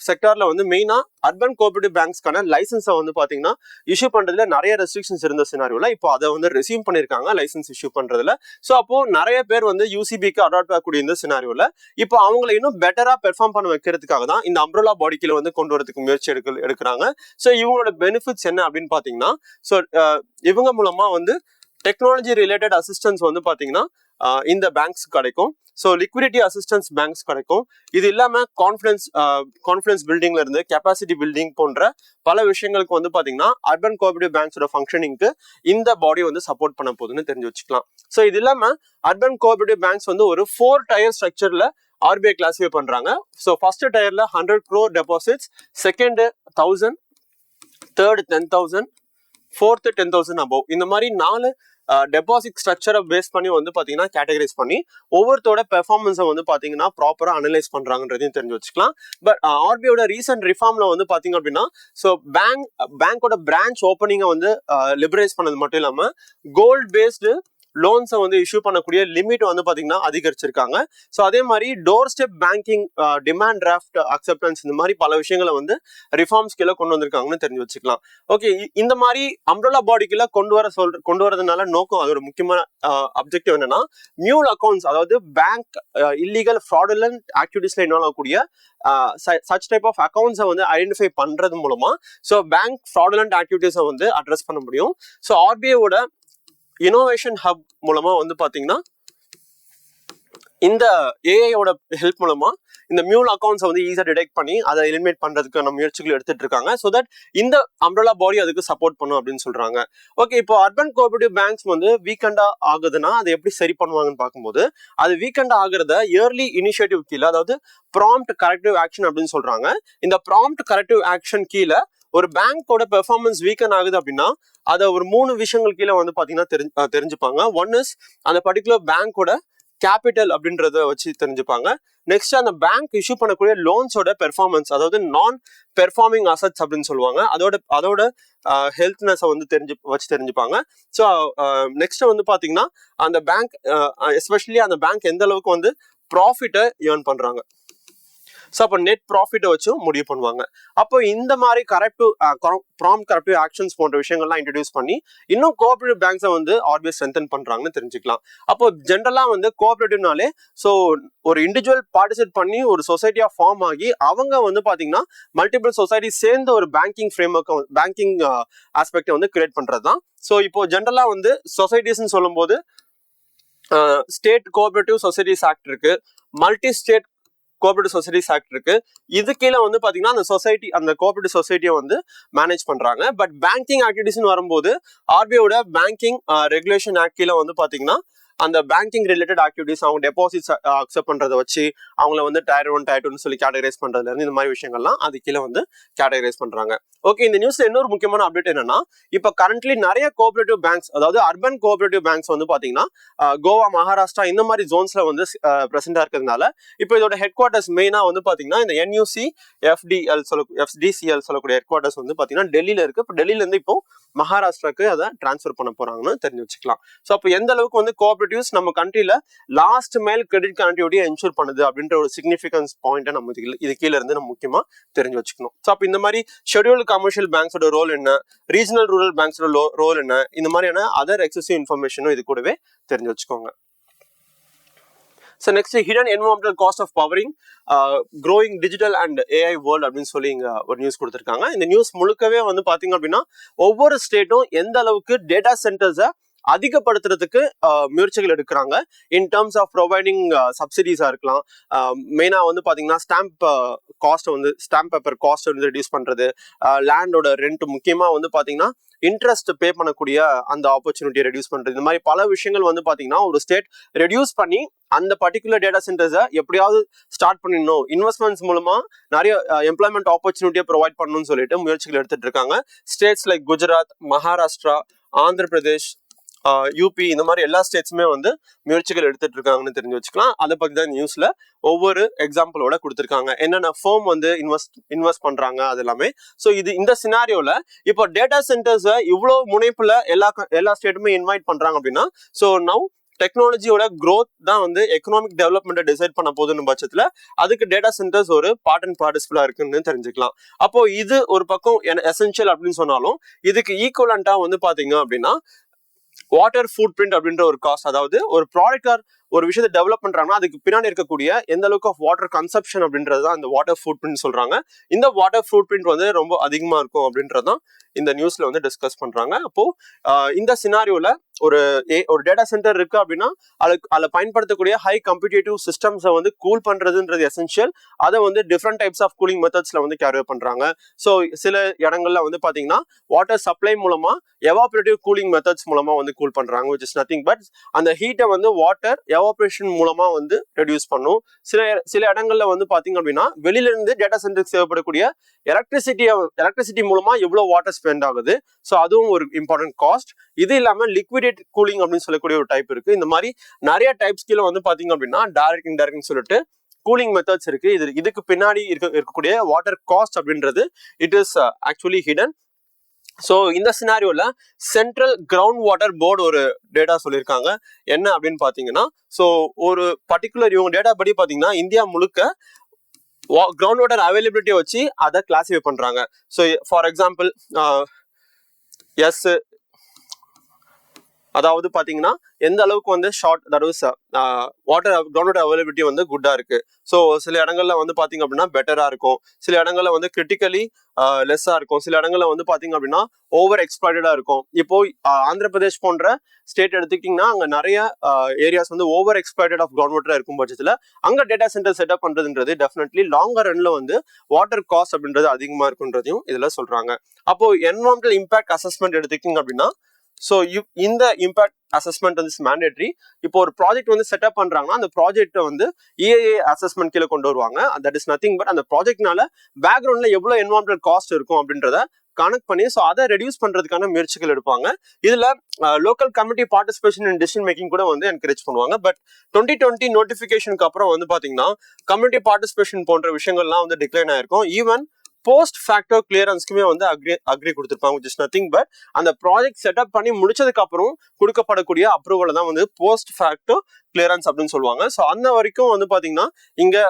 செக்டார்ல வந்து மெயினா அர்பன் கோஆபரேட்டிவ் பேங்க்ஸ்க்கான லைசன்ஸை வந்து பாத்தீங்கன்னா இஷ்யூ பண்றதுல நிறைய ரெஸ்ட்ரிக்ஷன்ஸ் இருந்த சினாரியோல இப்போ அதை வந்து ரெசியூம் பண்ணிருக்காங்க லைசன்ஸ் இஷ்யூ பண்றதுல. ஸோ அப்போ நிறைய பேர் வந்து யூசிபிக்கு அடாப்ட் ஆகக்கூடிய இந்த சினாரியோல இப்போ அவங்களை இன்னும் பெட்டரா பெர்ஃபார்ம் பண்ண வைக்கிறதுக்காக தான் இந்த அம்ப்ரலா பாடிக்குள்ள வந்து கொண்டு வரதுக்கு முயற்சி எடுக்கிறாங்க. ஸோ இவங்களோட பெனிஃபிட்ஸ் என்ன அப்படின்னு பாத்தீங்கன்னா ஸோ இவங்க மூலமா வந்து டெக்னாலஜி ரிலேட்டட் அசிஸ்டன்ஸ் வந்து பாத்தீங்கன்னா இந்த பேங்க்ஸ் கிடைக்கும். ஸோ லிக்விடிட்டி அசிஸ்டன்ஸ் பேங்க்ஸ் கிடைக்கும். இது இல்லாம கான்ஃபிடன்ஸ் பில்டிங்ல இருந்து கெப்பாசிட்டி பில்டிங் போன்ற பல விஷயங்களுக்கு வந்து பாத்தீங்கன்னா அர்பன் கோஆபரேட்டிவ் பேங்க்ஸோட ஃபங்க்ஷனிங்க்கு இந்த பாடி வந்து சப்போர்ட் பண்ண போகுதுன்னு தெரிஞ்சு வச்சுக்கலாம். ஸோ இது இல்லாம அர்பன் கோஆபரேட்டிவ் பேங்க்ஸ் வந்து ஒரு 4 டயர் ஸ்ட்ரக்சர்ல RBI கிளாஸிஃபை பண்றாங்க. ஸோ ஃபர்ஸ்ட் டயர்ல 100 crore deposits, second 1000, third 10,000, fourth 10,000 above. இந்த மாதிரி 4 டெபாசிட் ஸ்ட்ரக்சரை பேஸ் பண்ணி வந்து பாத்தீங்கன்னா கேட்டகரைஸ் பண்ணி ஒவ்வொருத்தோட பெர்ஃபார்மன்ஸை வந்து பாத்தீங்கன்னா ப்ராப்பரா அனலைஸ் பண்றாங்கன்றதையும் தெரிஞ்சு வச்சுக்கலாம். பட் RBIயோட ரீசன்ட் ரிஃபார்ம்ல வந்து பாத்தீங்க அப்படின்னா ஸோ பேங்கோட பிரான்ச் ஓப்பனிங்கை வந்து லிபரலைஸ் பண்ணது மட்டும் இல்லாம கோல்ட் பேஸ்டு லோன்ஸை வந்து இஷ்யூ பண்ணக்கூடிய லிமிட் வந்து பாத்தீங்கன்னா அதிகரிச்சிருக்காங்க. ஸோ அதே மாதிரி door step banking, demand draft acceptance, இந்த மாதிரி பல விஷயங்களை வந்து ரிஃபார்ம்ஸ் கீழே கொண்டு வந்திருக்காங்கன்னு தெரிஞ்சு வச்சுக்கலாம். ஓகே, இந்த மாதிரி அம்ப்ரலா பாடிக்குள்ள கொண்டு வரதுனால நோக்கம், அதோட முக்கியமான அப்ஜெக்டிவ் என்னன்னா மியூல் அக்கௌண்ட்ஸ், அதாவது பேங்க் இல்லீகல் ஃப்ராடுலன்ட் ஆக்டிவிட்டிஸ்ல இன்வால்வ் ஆகக்கூடிய சச் டைப் ஆஃப் அக்கௌண்ட்ஸை வந்து ஐடென்டிஃபை பண்றது மூலமா ஸோ பேங்க் ஃப்ராடுலன்ட் ஆக்டிவிட்டிஸை வந்து அட்ரஸ் பண்ண முடியும். ஸோ RBIயோட இனோவேஷன் ஹப் மூலமா வந்து பாத்தீங்கன்னா இந்த ஏஐயோட ஹெல்ப் மூலமா இந்த மியூல் அக்கௌண்ட்ஸை வந்து ஈஸியா டிடெக்ட் பண்ணி அதை எலிமினேட் பண்றதுக்கான முயற்சிகள் எடுத்துட்டு இருக்காங்க. ஸோ தட் இந்த அம்ப்ரலா பாடி அதுக்கு சப்போர்ட் பண்ணும் அப்படின்னு சொல்றாங்க. ஓகே, இப்போ அர்பன் கோஆபரேட்டிவ் பேங்க்ஸ் வந்து வீக்கெண்டா ஆகுதுன்னா அதை எப்படி சரி பண்ணுவாங்கன்னு பார்க்கும்போது அது வீக்கெண்டா ஆகுறத இயர்லி இனிஷியேட்டிவ் கீழே, அதாவது ப்ராம்ப்ட் கரெக்டிவ் ஆக்ஷன் அப்படின்னு சொல்றாங்க. இந்த ப்ராம்ப்ட் கரெக்டிவ் ஆக்ஷன் கீழே ஒரு பேங்கோட பெர்ஃபார்மன்ஸ் வீக்கன் ஆகுது அப்படின்னா அதை ஒரு 3 விஷயங்கள் கீழே வந்து பாத்தீங்கன்னா தெரிஞ்சுப்பாங்க. ஒன் இஸ் அந்த பர்டிகுலர் பேங்கோட கேபிட்டல் அப்படின்றத வச்சு தெரிஞ்சுப்பாங்க. நெக்ஸ்ட் அந்த பேங்க் இஷ்யூ பண்ணக்கூடிய லோன்ஸோட பெர்ஃபார்மன்ஸ், அதாவது நான் பெர்ஃபார்மிங் அசட்ஸ் அப்படின்னு சொல்லுவாங்க, அதோட ஹெல்த்னஸை வந்து தெரிஞ்சுப்பாங்க. ஸோ நெக்ஸ்ட் வந்து பாத்தீங்கன்னா அந்த பேங்க் எஸ்பெஷலி அந்த பேங்க் எந்த அளவுக்கு வந்து ப்ராஃபிட்டை ஏர்ன் பண்றாங்க, ஸோ அப்போ நெட் ப்ராஃபிட்டை வச்சும் முடிவு பண்ணுவாங்க. அப்போ இந்த மாதிரி கரெக்டிவ் ஆக்ஷன்ஸ் போன்ற விஷயங்கள்லாம் இன்ட்ரடியூஸ் பண்ணி இன்னும் கோஆபரேட்டிவ் பேங்க்ஸை வந்து ஆர்பிஐ ஸ்ட்ரென்தன் பண்றாங்கன்னு தெரிஞ்சுக்கலாம். அப்போ ஜென்ரலா வந்து கோஆபரேட்டிவ்னாலே ஸோ ஒரு இண்டிவிஜுவல் பார்ட்டிசிபேட் பண்ணி ஒரு சொசைட்டியா ஃபார்ம் ஆகி அவங்க வந்து பாத்தீங்கன்னா மல்டிபிள் சொசைட்டி சேர்ந்து ஒரு பேங்கிங் ஃப்ரேம்வொர்க்கை பேங்கிங் ஆஸ்பெக்டை வந்து கிரியேட் பண்றது தான். ஸோ இப்போ ஜென்ரலா வந்து சொசைட்டிஸ்ன்னு சொல்லும் போது ஸ்டேட் கோஆபரேட்டிவ் சொசைட்டிஸ் ஆக்ட் இருக்கு, multi state cooperative societies act இருக்கு. இது கீழே வந்து பாத்தீங்கன்னா அந்த கோஆபரேட்டிவ் சொசைட்டியை வந்து மேனேஜ் பண்றாங்க. பட் பேங்கிங் ஆக்டிவிட்டிஸ்னு வரும்போது ஆர்பிஐயோட பேங்கிங் ரெகுலேஷன் ஆக்ட் கீழே வந்து பாத்தீங்கன்னா அந்த பேங்கிங் ரிலேட்டட் ஆக்டிவிட்டிஸ், அவங்க டெபாசிட்ஸ் அக்செப்ட் பண்றதை வச்சு அவங்கள வந்து டயர் 1 டயர் 2 சொல்லி கேட்டகரைஸ் பண்றதுல இருந்து இந்த மாதிரி விஷயங்கள்லாம் அது கீழே வந்து கேட்டகரைஸ் பண்றாங்க. ஓகே, இந்த நியூஸ்ல இன்னொரு முக்கியமான அப்டேட் என்னன்னா, இப்ப கரண்ட்லி நிறைய கோஆபரேட்டிவ் பேங்க்ஸ், அதாவது அர்பன் கோஆபரேட்டிவ் பேங்க்ஸ் வந்து பாத்தீங்கன்னா கோவா, மகாராஷ்டிரா இந்த மாதிரி ஜோன்ஸ்ல வந்து பிரசென்டா இருக்கிறதுனால இப்போ இதோட ஹெட் குவார்டர்ஸ் மெயினா வந்து பாத்தீங்கன்னா இந்த NUC FDCL சொல்லக்கூடிய ஹெட் குவார்டர்ஸ் வந்து பாத்தீங்கன்னா டெல்லியில இருக்கு. இப்போ டெல்லியில இருந்து இப்போ மகாராஷ்டிராக்கு அதை டிரான்ஸ்ஃபர் பண்ண போறாங்கன்னு தெரிஞ்சு வச்சுக்கலாம். ஸோ அப்போ எந்த அளவுக்கு வந்து கோஆபரேட்டிவ்ஸ் நம்ம கண்ட்ரில லாஸ்ட் மைல் கிரெடிட் கனெக்டிவிட்டியை என்ஷூர் பண்ணுது அப்படின்ற ஒரு சிக்னிஃபிகன்ஸ் பாயிண்ட்டை நம்ம இது கீழே இருந்து நம்ம முக்கியமா தெரிஞ்சு வச்சுக்கணும். ஸோ அப்போ இந்த மாதிரி ஷெட்யூல்டு கமர்ஷியல் பேங்க்ஸோட ரோல் என்ன, ரீஜனல் ரூரல் பேங்க்ஸோட ரோல் என்ன, இந்த மாதிரியான அதர் எக்ஸசிவ் இன்ஃபர்மேஷனும் இது கூடவே தெரிஞ்சு வச்சுக்கோங்க. So next, hidden environmental cost of powering growing digital and AI world அப்படின்னு சொல்லி இங்க ஒரு நியூஸ் கொடுத்துருக்காங்க. இந்த நியூஸ் முழுக்கவே வந்து பாத்தீங்க அப்படின்னா ஒவ்வொரு ஸ்டேட்டும் எந்த அளவுக்கு டேட்டா சென்டர்ஸை அதிகப்படுத்துறதுக்கு முயற்சிகள் எடுக்கிறாங்க இன் டர்ம்ஸ் ஆஃப் ப்ரொவைடிங் சப்சிடிஸா இருக்கலாம். மெயினா வந்து பாத்தீங்கன்னா ஸ்டாம்ப் பேப்பர் காஸ்ட் வந்து ரெடியூஸ் பண்றது, லேண்டோட ரெண்ட், முக்கியமா வந்து பாத்தீங்கன்னா இன்ட்ரெஸ்ட் பே பண்ணக்கூடிய அந்த ஆப்பர்ச்சுனிட்டியை ரெடியூஸ் பண்றது, இந்த மாதிரி பல விஷயங்கள் வந்து பாத்தீங்கன்னா ஒரு ஸ்டேட் ரெடியூஸ் பண்ணி அந்த பர்டிகுலர் டேட்டா சென்டர்ஸை எப்படியாவது ஸ்டார்ட் பண்ணிடணும், இன்வெஸ்ட்மெண்ட்ஸ் மூலமா நிறைய எம்ப்ளாய்மெண்ட் ஆப்பர்ச்சுனிட்டியை ப்ரொவைட் பண்ணணும்னு சொல்லிட்டு முயற்சிகள் எடுத்துட்டு இருக்காங்க. States like Gujarat, Maharashtra, Andhra Pradesh, UP இந்த மாதிரி எல்லா ஸ்டேட்ஸுமே வந்து முயற்சிகள் எடுத்துட்டு இருக்காங்கன்னு தெரிஞ்சு வச்சுக்கலாம். அதை பத்தி தான் நியூஸ்ல ஒவ்வொரு எக்ஸாம்பிளோட கொடுத்துருக்காங்க, என்னென்ன ஃபர்ம் வந்து இன்வெஸ்ட் பண்றாங்க அது எல்லாமே. ஸோ இந்த சினாரியோல இப்போ டேட்டா சென்டர்ஸை இவ்வளவு முனைப்புல எல்லா ஸ்டேட்டுமே இன்வைட் பண்றாங்க அப்படின்னா, ஸோ நவ் டெக்னாலஜியோட க்ரோத் தான் வந்து எக்கனாமிக் டெவலப்மெண்ட்டை டிசைட் பண்ண போதுன்னு பட்சத்துல அதுக்கு டேட்டா சென்டர்ஸ் ஒரு பார்ட் அண்ட் பார்ட்டிசிபிளா இருக்குன்னு தெரிஞ்சுக்கலாம். அப்போ இது ஒரு பக்கம் எசென்ஷியல் அப்படின்னு சொன்னாலும் இதுக்கு ஈக்குவலண்டா வந்து பாத்தீங்க அப்படின்னா வாட்டர் ஃபுட் பிரிண்ட் அப்படின்ற ஒரு காஸ்ட், அதாவது ஒரு ப்ராடக்ட் ஆர் ஒரு விஷயத்தை டெவலப் பண்றாங்கன்னா அதுக்கு பின்னாடி இருக்கக்கூடிய எந்த அளவுக்கு ஆஃப் வாட்டர் கன்சப்ஷன் அப்படின்றது தான் இந்த வாட்டர் ஃபுட் பிரிண்ட் சொல்றாங்க. இந்த வாட்டர் ஃபுட் பிரிண்ட் வந்து ரொம்ப அதிகமா இருக்கும் அப்படின்றதான் இந்த நியூஸ்ல வந்து டிஸ்கஸ் பண்றாங்க. அப்போ இந்த சினாரியோல ஒரு டேட்டா சென்டர் இருக்கு அப்படின்னா அதில் பயன்படுத்தக்கூடிய ஹை கம்படிட்டிவ் சிஸ்டம்ஸை வந்து கூல் பண்றதுன்றது எசென்ஷியல். அதை வந்து டிஃப்ரெண்ட் டைப்ஸ் ஆஃப் கூலிங் மெத்தட்ஸ்ல வந்து கேரி பண்றாங்க. ஸோ சில இடங்கள்ல வந்து பாத்தீங்கன்னா வாட்டர் சப்ளை மூலமா எவாபரேட்டிவ் கூலிங் மெத்தட்ஸ் மூலமா வந்து கூல் பண்றாங்க, which is nothing but அந்த ஹீட்டை வந்து வாட்டர் எவாபரேஷன் மூலமா வந்து ரெடியூஸ் பண்ணும். சில இடங்கள்ல வந்து பாத்தீங்க அப்படின்னா வெளியில இருந்து டேட்டா சென்டருக்கு தேவைப்படக்கூடிய எலக்ட்ரிசிட்டி மூலமா எவ்வளவு வாட்டர் ஸ்பெண்ட் ஆகுது, ஸோ அதுவும் ஒரு இம்பார்ட்டன்ட் காஸ்ட். இது இல்லாம லிக்விடேட் கூலிங் அப்படின்னு சொல்லக்கூடிய ஒரு டைப் இருக்கு. இந்த மாதிரி நிறைய டைப்ஸ் கீழே வந்து பாத்தீங்க அப்படின்னா டைரக்ட் இன்டைரக்ட்னு சொல்லிட்டு கூலிங் மெத்தட்ஸ் இருக்கு. இதுக்கு பின்னாடி இருக்கக்கூடிய வாட்டர் காஸ்ட் அப்படின்றது it is actually hidden. So இந்த சினாரியோல சென்ட்ரல் கிரவுண்ட் வாட்டர் போர்டு ஒரு டேட்டா சொல்லியிருக்காங்க. என்ன அப்படின்னு பாத்தீங்கன்னா, ஸோ ஒரு பர்டிகுலர் இவங்க டேட்டா படி பாத்தீங்கன்னா இந்தியா முழுக்க கிரவுண்ட் வாட்டர் அவைலபிலிட்டியை வச்சு அதை கிளாசிஃபை பண்றாங்க. ஸோ ஃபார் எக்ஸாம்பிள் அதாவது பாத்தீங்கன்னா எந்த அளவுக்கு வந்து வாட்டர் கிரவுண்ட் வாட்டர் அவைலபிலிட்டி வந்து குட்டா இருக்கு. ஸோ சில இடங்கள்ல வந்து பாத்தீங்க அப்படின்னா பெட்டரா இருக்கும், சில இடங்கள்ல வந்து கிரிட்டிக்கலி லெஸ்ஸா இருக்கும், சில இடங்கள்ல வந்து பாத்தீங்க அப்படின்னா ஓவர் எக்ஸ்ப்ளாய்டடா இருக்கும். இப்போ ஆந்திர பிரதேஷ் போன்ற ஸ்டேட் எடுத்துக்கிட்டீங்கன்னா அங்க நிறைய ஏரியாஸ் வந்து ஓவர் எக்ஸ்ப்ளாய்டட் ஆஃப் கிரவுண்ட் வாட்டரா இருக்கும் பட்சத்துல அங்க டேட்டா சென்டர் செட்டப் பண்றதுன்றது டெஃபினெட்லி லாங்கர் ரன்ல வந்து வாட்டர் காஸ்ட் அப்படின்றது அதிகமா இருக்குன்றதையும் இதுல சொல்றாங்க. அப்போ என்வரான்மெண்டல் இம்பாக்ட் அசஸ்மெண்ட் எடுத்துக்கிட்டீங்க அப்படின்னா ஸோ இந்த இம்பாக்ட் அசஸ்மெண்ட் வந்து மேண்டேட்ரி. இப்போ ஒரு ப்ராஜெக்ட் வந்து செட்டப் பண்றாங்கன்னா அந்த ப்ராஜெக்ட்டை வந்து EIA அசஸ்மெண்ட் கீழே கொண்டு வருவாங்க. தட் இஸ் நத்திங் பட் அந்த ப்ராஜெக்ட்னால பேக்ரவுண்ட்ல எவ்வளவு என்வரான்மெண்டல் காஸ்ட் இருக்கும் அப்படின்றத கனெக்ட் பண்ணி ஸோ அதை ரெடியூஸ் பண்றதுக்கான முயற்சிகள் எடுப்பாங்க. இதுல லோக்கல் கமிட்டி பார்ட்டிசிபேஷன் இன் டிசிஷன் மேக்கிங் கூட வந்து என்கரேஜ் பண்ணுவாங்க. பட் 2020 நோட்டிபிகேஷனுக்கு அப்புறம் வந்து பாத்தீங்கன்னா கம்யூனிட்டி பார்ட்டிசிபேஷன் போன்ற விஷயங்கள்லாம் வந்து டிக்ளைன் ஆயிருக்கும். ஈவன் போஸ்ட் ஃபேக்டர் கிளியரன்ஸ்க்குமே வந்து அக்ரி கொடுத்துருப்பாங்க. விச் இஸ் நத்திங் பட் அந்த ப்ராஜெக்ட் செட்டப் பண்ணி முடிச்சதுக்கு அப்புறம் கொடுக்கப்படக்கூடிய அப்ரூவலை தான் வந்து போஸ்ட் ஃபேக்டர் கிளியரன்ஸ் அப்படின்னு சொல்லுவாங்க. ஸோ அந்த வரைக்கும் வந்து பாத்தீங்கன்னா இங்க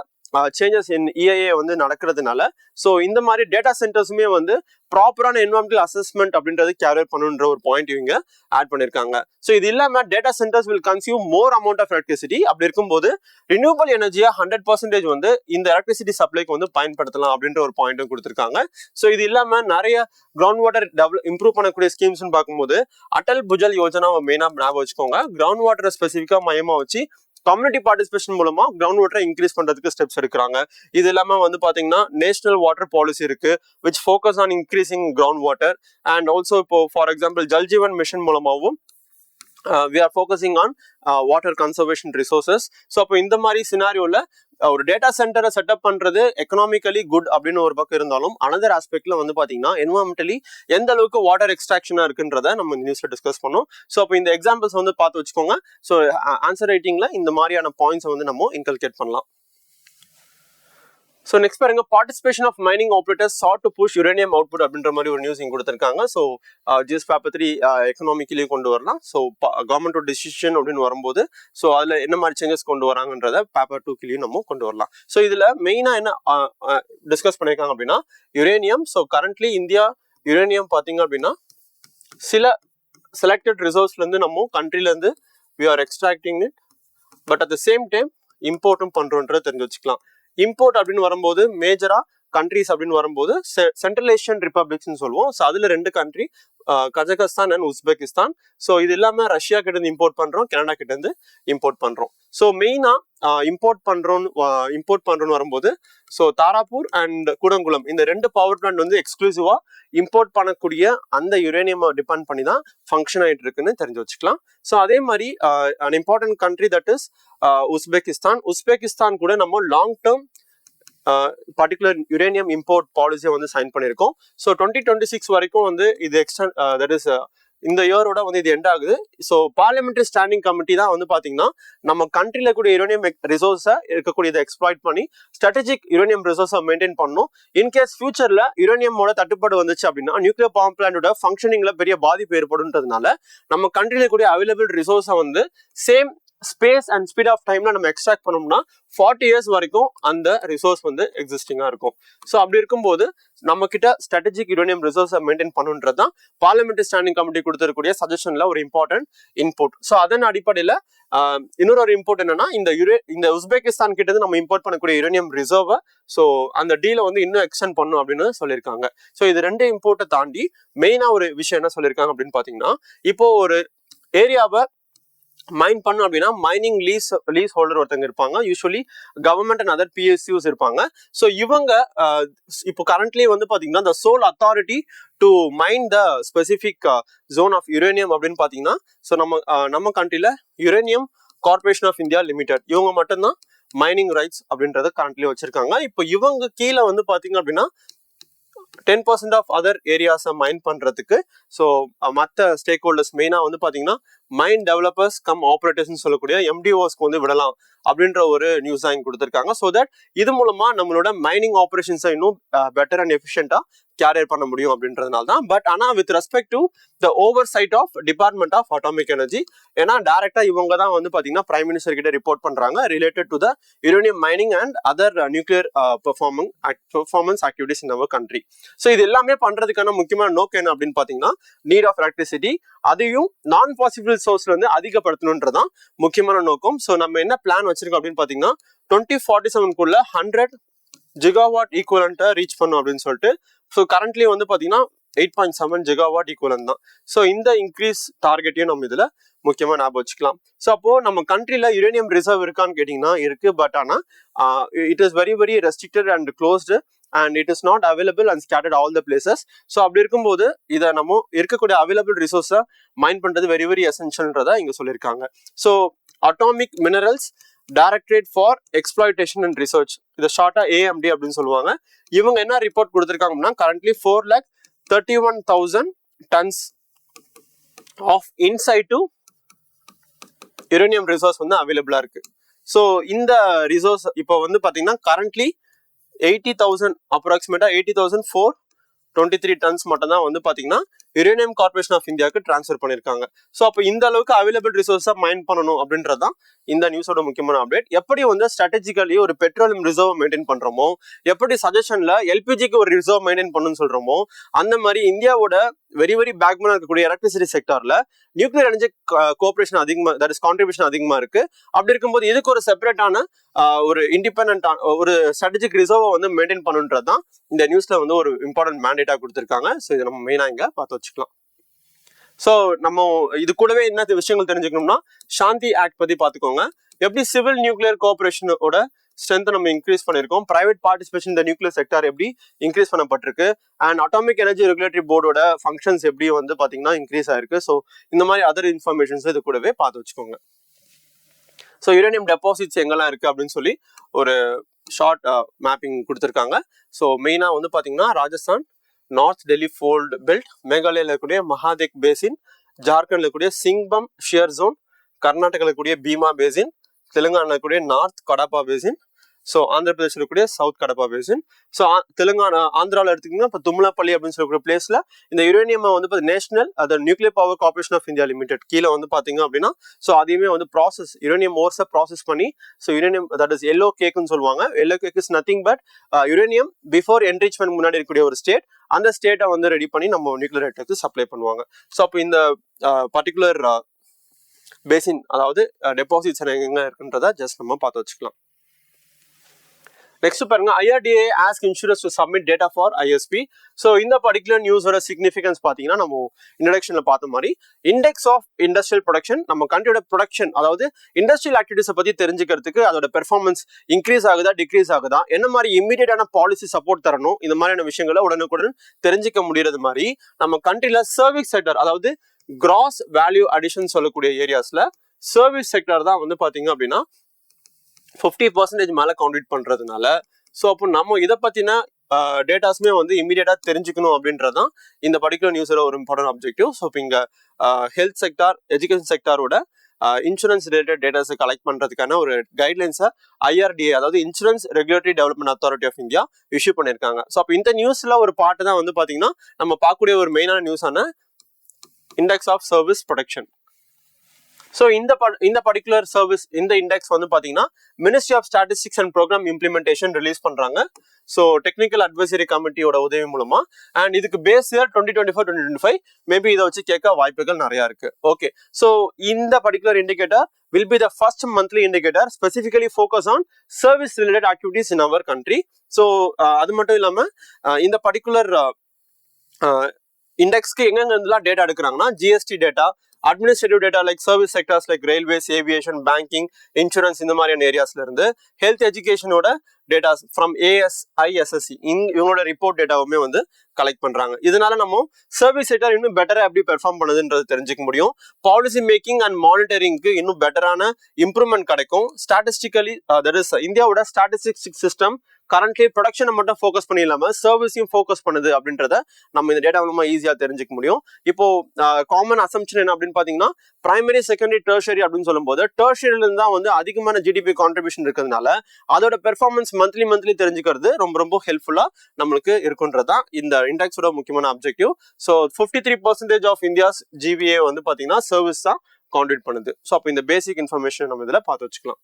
சேஞ்சஸ் இன் EIA வந்து நடக்கிறதுனால ஸோ இந்த மாதிரி டேட்டா சென்டர்ஸுமே வந்து ப்ராப்பரான என்வரான்மெண்டல் அசஸ்மெண்ட் அப்படின்றது கேரியர் பண்ணுன்ற ஒரு பாயிண்ட் இவங்க ஆட் பண்ணிருக்காங்க. ஸோ இது இல்லாம data centres will consume more amount of electricity. அப்படி இருக்கும்போது ரினியூவபிள் எனர்ஜியா 100% வந்து இந்த எலக்ட்ரிசிட்டி சப்ளைக்கு வந்து பயன்படுத்தலாம் அப்படின்ற ஒரு பாயிண்ட்டும் கொடுத்துருக்காங்க. ஸோ இது இல்லாம நிறைய கிரவுண்ட் வாட்டர் இம்ப்ரூவ் பண்ணக்கூடிய ஸ்கீம்ஸ் பார்க்கும்போது அடல் புஜல் யோஜனா மெயினா ஞாபகம் வச்சுக்கோங்க. கிரவுண்ட் வாட்டரை ஸ்பெசிஃபிக்கா மையமா வச்சு கம்யூனிட்டி பார்ட்டிசிபேஷன் மூலமா கிரவுண்ட் வாட்டரை இன்க்ரீஸ் பண்றதுக்கு ஸ்டெப்ஸ் எடுக்கிறாங்க. இது இல்லாம வந்து பாத்தீங்கன்னா நேஷனல் வாட்டர் பாலிசி இருக்கு which focus on increasing ground water. And also இப்போ for example Jal Jeevan mission மூலமாகவும் we are focusing on water conservation resources. So அப்போ இந்த மாதிரி சினாரியோல ஒரு டேட்டா சென்டரை செட்டப் பண்றது எக்கனாமிக்கலி குட் அப்படின்னு ஒரு பக்கம் இருந்தாலும் அனதர் ஆஸ்பெக்ட்ல வந்து பாத்தீங்கன்னா என்வரான்மெண்டலி எந்த அளவுக்கு வாட்டர் எக்ஸ்ட்ராக்ஷனா இருக்குன்றத நம்ம நியூஸ்ல டிஸ்கஸ் பண்ணோம். ஸோ அப்போ இந்த எக்ஸாம்பிள்ஸ் வந்து பார்த்து வச்சுக்கோங்க. ஸோ ஆன்சர் ரைட்டிங்ல இந்த மாதிரியான பாயிண்ட்ஸ் வந்து நம்ம இன்கல்கேட் பண்ணலாம். ஸோ நெக்ஸ்ட் பாருங்க, participation of mining operators sought to push uranium output அப்படின்ற மாதிரி ஒரு நியூஸ் இங்க கொடுத்துருக்காங்க. ஸோ ஜிஎஸ் பேப்பர் 3 எக்கனாமிக்கலி கொண்டு வரலாம். ஸோ கவர்மெண்டோட டிசிஷன் அப்படின்னு வரும்போது ஸோ அதில் என்ன மாதிரி சேஞ்சஸ் கொண்டு வராங்கன்றத பேப்பர் 2 நம்ம கொண்டு வரலாம். ஸோ இதில் மெயினாக என்ன டிஸ்கஸ் பண்ணியிருக்காங்க அப்படின்னா uranium. So currently India uranium பார்த்தீங்க அப்படின்னா சில செலக்டட் ரிசோர்ஸ்லேருந்து நம்ம கண்ட்ரிலேருந்து we are extracting it. But at the same time இம்போர்ட்டும் பண்ணுறோன்றதை தெரிஞ்சு வச்சுக்கலாம். இம்போர்ட் அப்படின்னு வரும்போது மேஜரா கண்ட்ரிஸ் அப்படின்னு வரும்போது சென்ட்ரல் ஏஷியன் ரிப்பப்ளிக்ஸ்னு சொல்லுவோம். ஸோ அதுல 2 country Kazakhstan and Uzbekistan. So இது இல்லாம ரஷ்யா கிட்ட இருந்து இம்போர்ட் பண்றோம், கனடா கிட்ட இருந்து இம்போர்ட் பண்றோம். ஸோ மெயினா இம்போர்ட் பண்றோம்னு வரும்போது ஸோ தாராப்பூர் அண்ட் கூடங்குளம் இந்த 2 பவர் பிளான்ட் வந்து எக்ஸ்க்ளூசிவா இம்போர்ட் பண்ணக்கூடிய அந்த யுரேனியம் டிபெண்ட் பண்ணி தான் ஃபங்க்ஷன் ஆயிட்டு இருக்குன்னு தெரிஞ்சு வச்சுக்கலாம். ஸோ அதே மாதிரி an important country that is Uzbekistan கூட நம்ம long term particular uranium import பாலிசியை வந்து சைன் பண்ணியிருக்கோம். ஸோ 2026 வரைக்கும் வந்து இது எக்ஸ்டெண்ட் தட் இஸ் இந்த இயரோட வந்து இது எண்ட் ஆகுது. ஸோ பார்லிமெண்டரி ஸ்டாண்டிங் கமிட்டி தான் வந்து பாத்தீங்கன்னா நம்ம கண்ட்ரில கூட யுரேனியம் ரிசோர்ஸை இருக்கக்கூடியதை எக்ஸ்ப்ளாய்ட் பண்ணி ஸ்ட்ராட்டஜிக் யுரேனியம் ரிசோர்ஸை மெயின்டைன் பண்ணணும். இன்கேஸ் ஃபியூச்சர்ல யுரேனியமோட தட்டுப்பாடு வந்துச்சு அப்படின்னா நியூக்ளியர் பவர் பிளான்டோட ஃபங்க்ஷனிங்ல பெரிய பாதிப்பு ஏற்படுன்றதுனால நம்ம கண்ட்ரில கூட அவைலபிள் ரிசோர்ஸை வந்து same space and speed of டைம்ல நம்ம எக்ஸ்ட்ராக்ட் பண்ணோம்னா 40 இயர்ஸ் வரைக்கும் அந்த ரிசோர்ஸ் வந்து எக்ஸிஸ்டிங்கா இருக்கும். ஸோ அப்படி இருக்கும்போது நம்ம கிட்ட ஸ்ட்ராட்டஜிக் யுரேனியம் ரிசோர்ஸை மெயின்டைன் பண்ணுன்றது தான் பார்லிமெண்டரி ஸ்டாண்டிங் கமிட்டி கொடுத்திருக்கக்கூடிய சஜஷன்ல ஒரு இம்பார்ட்டன்ட் இன்புட். ஸோ அதன் அடிப்படையில் இன்னொரு இம்போர்ட் என்னன்னா இந்த உஸ்பெகிஸ்தான் கிட்ட இருந்து நம்ம இம்போர்ட் பண்ணக்கூடிய யுரேனியம் ரிசர்வை ஸோ அந்த டீலை வந்து இன்னும் எக்ஸ்டெண்ட் பண்ணும் அப்படின்னு சொல்லியிருக்காங்க. ஸோ இது 2 இம்போர்ட்டை தாண்டி மெயினா ஒரு விஷயம் என்ன சொல்லியிருக்காங்க அப்படின்னு பாத்தீங்கன்னா இப்போ ஒரு ஏரியாவை மைன் பண்ணும் அப்படின்னா மைனிங் லீஸ் ஹோல்டர் ஒருத்தங்க இருப்பாங்க. Usually government and other PSUs இருப்பாங்க. ஸோ இவங்க இப்போ கரண்ட்லி வந்து பாத்தீங்கன்னா the sole authority to mine the specific zone of uranium அப்படின்னு பாத்தீங்கன்னா ஸோ நம்ம கண்ட்ரில uranium corporation of India limited இவங்க மட்டும்தான் மைனிங் ரைட்ஸ் அப்படின்றத கரண்ட்லி வச்சிருக்காங்க. இப்போ இவங்க கீழே வந்து பாத்தீங்க அப்படின்னா 10% ஆஃப் அதர் ஏரியாஸை மைன் பண்றதுக்கு ஸோ மற்ற ஸ்டேக் ஹோல்டர்ஸ் மெயினா வந்து பாத்தீங்கன்னா மைன் டெவலப்பர்ஸ் கம் ஆப்ரேட்டர்ஸ் சொல்லக்கூடிய MDOஸ்க்கு வந்து விடலாம் அப்படின்ற ஒரு நியூஸ் தான் கொடுத்துருக்காங்க. ஸோ தட் இது மூலமா நம்மளோட மைனிங் ஆப்ரேஷன்ஸை இன்னும் பெட்டர் அண்ட் எஃபிஷியன்டா கேரியர் பண்ண முடியும் அப்படின்றதுனால தான். பட் ஆனா with respect to the oversight of department of atomic energy, ஏன்னா டைரக்டா இவங்க தான் வந்து பாத்தீங்கன்னா பிரைம் மினிஸ்டர் கிட்ட ரிப்போர்ட் பண்றாங்க related to the uranium mining and other nuclear performance activities in our country. So இது எல்லாமே பண்றதுக்கான முக்கியமான நோக்கம் என்ன அப்படின்னு பாத்தீங்கன்னா நீட் ஆஃப் எலக்ட்ரிசிட்டி, அதையும் நான் பாசிபிள் சோர்ஸ்ல இருந்து அதிகப்படுத்தணுன்றதான் முக்கியமான நோக்கம். ஸோ நம்ம என்ன பிளான் வச்சிருக்கோம் அப்படின்னு பாத்தீங்கன்னா 2047 100 ஜிகாவாட் ஈக்குவலண்ட்டை ரீச் பண்ணும் அப்படின்னு சொல்லிட்டு. ஸோ கரண்ட்லி வந்து பாத்தீங்கன்னா 8.7 ஜிகாவாட் ஈக்குவலன் தான். ஸோ இந்த இன்க்ரீஸ் டார்கெட்டையும் நம்ம இதுல முக்கியமா ஞாபகம் வச்சுக்கலாம். ஸோ அப்போ நம்ம கண்ட்ரில யுரேனியம் ரிசர்வ் இருக்கான்னு கேட்டீங்கன்னா இருக்கு. பட் ஆனா it is very very restricted and closed and it is not available and scattered all the places. So அப்படி இருக்கும்போது இதை நம்ம இருக்கக்கூடிய அவைலபிள் ரிசோர்ஸை மைண்ட் பண்ணுறது வெரி வெரி எசென்ஷியல்ன்றதை இங்கே சொல்லியிருக்காங்க. So atomic minerals directorate for exploitation and research, இதை ஷார்ட்டா AMD அப்படின்னு சொல்லுவாங்க. இவங்க என்ன ரிப்போர்ட் கொடுத்துருக்காங்கன்னா currently 4,31,000 tons of in situ uranium resource வந்து அவைலபிளா இருக்கு. ஸோ இந்த ரிசோர்ஸ் இப்போ வந்து பாத்தீங்கன்னா கரண்ட்லி 80,000 அப்ராக்சிமேட்டா 80,423 tons மட்டும் தான் வந்து பாத்தீங்கன்னா யுரேனியம் கார்பரேஷன் ஆஃப் இந்தியாவுக்கு டிரான்ஸ்ஃபர் பண்ணிருக்காங்க. ஸோ அப்போ இந்த அளவுக்கு அவைலபிள் ரிசோர்ஸா மைண்ட் பண்ணணும் அப்படின்றதான் இந்த நியூஸோட முக்கியமான அப்டேட். எப்படி வந்து ஸ்ட்ராட்டஜிக்கலி ஒரு பெட்ரோலியம் ரிசர்வ் மெயின்டைன் பண்றோமோ, எப்படி சஜஷன்ல LPGக்கு ஒரு ரிசர்வ் மெயின்டைன் பண்ணணும்னு சொல்றோமோ, அந்த மாதிரி இந்தியாவோட வெரி வெரி பேக்போனா இருக்கக்கூடிய எலக்ட்ரிசிட்டி செக்டார்ல நியூக்ளியர் எனர்ஜி கோஆபரேஷன் அதிகமா, தட் இஸ் கான்ட்ரிபியூஷன் அதிகமா இருக்கு. அப்படி இருக்கும்போது இதுக்கு ஒரு செப்பரேட்டான ஒரு இண்டிபெண்டன்ட் ஒரு ஸ்ட்ராட்டஜிக் ரிசர்வை வந்து மெயின்டைன் பண்ணுன்றதுதான் இந்த நியூஸ்ல வந்து ஒரு இம்பார்ட்டன்ட் மேண்டேட்டா கொடுத்திருக்காங்க. ஸோ இதை நம்ம மெயினா இங்க பார்த்து வச்சுக்கலாம். ஸோ நம்ம இது கூடவே என்ன விஷயங்கள் தெரிஞ்சுக்கணும்னா சாந்தி ஆக்ட் பத்தி பார்த்துக்கோங்க. எப்படி சிவில் நியூக்ளியர் கோஆபரேஷனோட ஸ்ட்ரென்த் நம்ம இன்க்ரீஸ் பண்ணிருக்கோம், பிரைவேட் பார்ட்டிசிபேஷன் இந்த நியூக்ளியர் செக்டார் எப்படி இன்க்ரீஸ் பண்ணப்பட்டிருக்கு, அண்ட் அட்டாமிக் எனர்ஜி ரெகுலேட்டரி போர்டோட ஃபங்க்ஷன்ஸ் எப்படி வந்து பாத்தீங்கன்னா இன்க்ரீஸ் ஆயிருக்கு. ஸோ இந்த மாதிரி அதர் இன்ஃபர்மேஷன்ஸ் இது கூடவே பார்த்து வச்சுக்கோங்க. ஸோ யுரேனியம் டெபாசிட்ஸ் எங்கெல்லாம் இருக்கு அப்படின்னு சொல்லி ஒரு ஷார்ட் மேப்பிங் கொடுத்துருக்காங்க. ஸோ மெயினா வந்து பாத்தீங்கன்னா Rajasthan, north Delhi fold belt, மேகாலயாவில் இருக்கக்கூடிய மகாதேக் பேசின், ஜார்க்கண்ட்ல இருக்கக்கூடிய சிங்பம் ஷியர் ஜோன், கர்நாடகாவில் இருக்கக்கூடிய பீமா பேசின், தெலுங்கானாவில் இருக்கக்கூடிய north Kadapa basin, so Andhra பிரதேசில் இருக்கக்கூடிய south Kadapa basin. So Telangana ஆந்திராவில் எடுத்துக்கிங்கன்னா இப்போ தும்லாப்பள்ளி அப்படின்னு சொல்லக்கூடிய பிளேஸ்ல இந்த யுரேனியம் வந்து நேஷனல் அது nuclear power corporation of India limited கீழே வந்து பாத்தீங்க அப்படின்னா ஸோ அதையுமே வந்து ப்ராசஸ் யுரேனியம் ஓர்ஸை ப்ராசஸ் பண்ணி so uranium that is yellow கேக்குன்னு சொல்லுவாங்க. Yellow cake is nothing but uranium before enrichment முன்னாடி இருக்கக்கூடிய ஒரு ஸ்டேட், அந்த ஸ்டேட்டை வந்து ரெடி பண்ணி நம்ம நியூக்ளியர் ரியாக்டருக்கு சப்ளை பண்ணுவாங்க. ஸோ அப்போ இந்த பர்டிகுலர் பேசின் அதாவது டெபாசிட்ஸ் எங்க இருக்குன்றத ஜஸ்ட் நம்ம பார்த்து வச்சுக்கலாம். நெக்ஸ்ட் பாருங்க, IRDA ask insurers to submit data for ISP. So இந்த பர்டிகுலர் நியூஸோட சிக்னிஃபிகன்ஸ் பார்த்தீங்கன்னா நம்ம இன்ட்ரடக்ஷன்ல பார்த்த மாதிரி இண்டெக்ஸ் ஆஃப் இண்டஸ்ட்ரியல் ப்ரொடக்ஷன், நம்ம கண்ட்ரியோட ப்ரொடக்ஷன் அதாவது இண்டஸ்ட்ரியல் ஆக்டிவிட்டிஸை பத்தி தெரிஞ்சுக்கிறதுக்கு அதோட பெர்ஃபார்மன்ஸ் இன்க்ரீஸ் ஆகுதா டிக்ரீஸ் ஆகுதா, என்ன மாதிரி இமீடியட்டான பாலிசி சப்போர்ட் தரணும், இந்த மாதிரியான விஷயங்களை உடனுக்குடன் தெரிஞ்சுக்க முடியறது மாதிரி நம்ம கண்ட்ரில சர்வீஸ் செக்டர் அதாவது கிராஸ் வேல்யூ அடிஷன் சொல்லக்கூடிய ஏரியாஸ்ல சர்வீஸ் செக்டர் தான் வந்து பாத்தீங்க அப்படின்னா 50% மேல கான்ட்ரிபியூட் பண்றதுனால ஸோ அப்போ நம்ம இதை பத்தின டேட்டாஸ்மே வந்து இமீடியட்டா தெரிஞ்சுக்கணும் அப்படின்றதான் இந்த பர்டிகுலர் நியூஸோட ஒரு இம்பார்ட்டன்ட் அப்ஜெக்டிவ். ஸோ இப்போ இங்க ஹெல்த் செக்டார், எஜுகேஷன் செக்டாரோட இன்சூரன்ஸ் ரிலேட்டட் டேட்டாஸை கலெக்ட் பண்றதுக்கான ஒரு கைட்லைன்ஸை IRDA அதாவது insurance regulatory development authority of India issue பண்ணியிருக்காங்க. ஸோ அப்போ இந்த நியூஸ்ல ஒரு பார்ட் தான் வந்து பாத்தீங்கன்னா நம்ம பார்க்கக்கூடிய ஒரு மெயினான நியூஸான index of service production. So இந்த பர்டிகுலர் சர்வீஸ் இந்த இண்டெக்ஸ் வந்து பாத்தீங்கன்னா ministry of statistics and programme implementation release பண்றாங்க. ஸோ டெக்னிக்கல் அட்வைசரி கமிட்டியோட உதவி மூலமா அண்ட் இதுக்கு பேஸ் இயர் 2024-2025 மேபி இதை வச்சு கேட்க வாய்ப்புகள் நிறைய இருக்கு. ஓகே, ஸோ இந்த particular indicator will be the first monthly indicator specifically focus on service related activities in our country. So அது மட்டும் இல்லாம இந்த பர்டிகுலர் இண்டெக்ஸ்க்கு எங்கெங்கெல்லாம் டேட்டா எடுக்கிறாங்கன்னா GST data, administrative data like service sectors like railways, aviation, banking, insurance இந்த மாதிரியான ஏரியாஸ்ல இருந்து ஹெல்த் எஜுகேஷனோட டேட்டாஸ் ஃப்ரம் ASI SSC இவங்களோட ரிப்போர்ட் டேட்டாவுமே வந்து கலெக்ட் பண்றாங்க. இதனால நம்ம சர்வீஸ் செக்டர் இன்னும் பெட்டரா எப்படி பெர்ஃபார்ம் பண்ணுதுன்றது தெரிஞ்சுக்க முடியும். பாலிசி மேக்கிங் அண்ட் மானிட்டரிங்க்கு இன்னும் பெட்டரான இம்ப்ரூவ்மெண்ட் கிடைக்கும். ஸ்டாட்டிஸ்டிக்கலி தட் இஸ் இந்தியாவோட ஸ்டாட்டிஸ்டிக்ஸ் சிஸ்டம் கரண்ட்லி ப்ரொடக்ஷனை மட்டும் ஃபோக்கஸ் பண்ணி இல்லாம சர்வீஸையும் ஃபோக்கஸ் பண்ணுது அப்படின்றத நம்ம இந்த டேட்டா மூலமா ஈஸியா தெரிஞ்சுக்க முடியும். இப்போ காமன் அசம்ஷன் என்ன அப்படின்னு பாத்தீங்கன்னா பிரைமரி, செகண்டரி, டெர்ஷரி அப்படின்னு சொல்லும்போது டெர்ஷரியில இருந்து தான் வந்து அதிகமான GDP கான்ட்ரிபியூஷன் இருக்கிறதுனால அதோட பெர்ஃபார்மன்ஸ் மந்த்லி தெரிஞ்சுக்கிறது ரொம்ப ரொம்ப ஹெல்ப்ஃபுல்லா நம்மளுக்கு இருக்குன்றதான் இந்த இண்டெக்ஸோட முக்கியமான objective. So 53% of India's GVA வந்து பாத்தீங்கன்னா சர்வீஸ் தான் கான்ட்ரிபியூட் பண்ணுது. ஸோ அப்போ இந்த பேசிக் இன்ஃபர்மேஷன் நம்ம இதுல பார்த்து வச்சுக்கலாம்.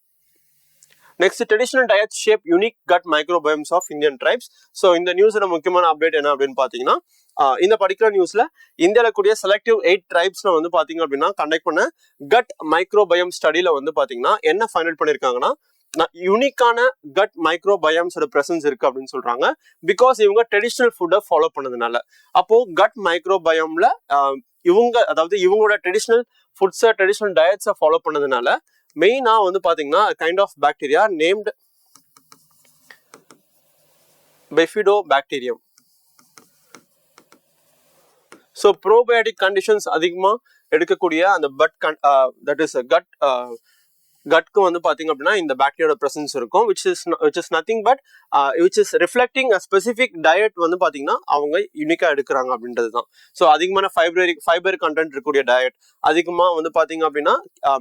Next, traditional diets shape unique gut microbiomes of Indian tribes. So இந்த நியூஸோட முக்கியமான அப்டேட் என்ன அப்படின்னு பாத்தீங்கன்னா இந்த பர்டிகுலர் நியூஸ்ல இந்தியாவில கூடிய செலக்டிவ் 8 ட்ரைப்ஸ்ல வந்து பாத்தீங்க அப்படின்னா கண்டக்ட் பண்ண கட் மைக்ரோபயம் ஸ்டடியில வந்து பாத்தீங்கன்னா என்ன ஃபைனல் பண்ணிருக்காங்கன்னா யூனிக்கான கட் மைக்ரோபயம்ஸோட பிரசன்ஸ் இருக்கு அப்படின்னு சொல்றாங்க. பிகாஸ் இவங்க ட்ரெடிஷனல் ஃபுட்டை ஃபாலோ பண்ணதுனால. அப்போ கட் மைக்ரோபயம்ல இவங்க அதாவது இவங்களோட ட்ரெடிஷனல் ஃபுட்ஸை, ட்ரெடிஷனல் டயட்ஸை ஃபாலோ பண்ணதுனால மெயினா வந்து பாத்தீங்கன்னா kind of bacteria named Bifidobacterium. So probiotic conditions அதிகமா எடுக்கக்கூடிய அந்த that is a கட்க்கு வந்து பாத்தீங்க அப்படின்னா இந்த பாக்டீரியோட பிரசன்ஸ் இருக்கும் which is nothing but which is reflecting a specific diet வந்து பாத்தீங்கன்னா அவங்க யூனிக்கா எடுக்கிறாங்க அப்படின்றது தான். ஸோ அதிகமான ஃபைபர் கண்டென்ட் இருக்கக்கூடிய டயட், அதிகமா வந்து பாத்தீங்க அப்படின்னா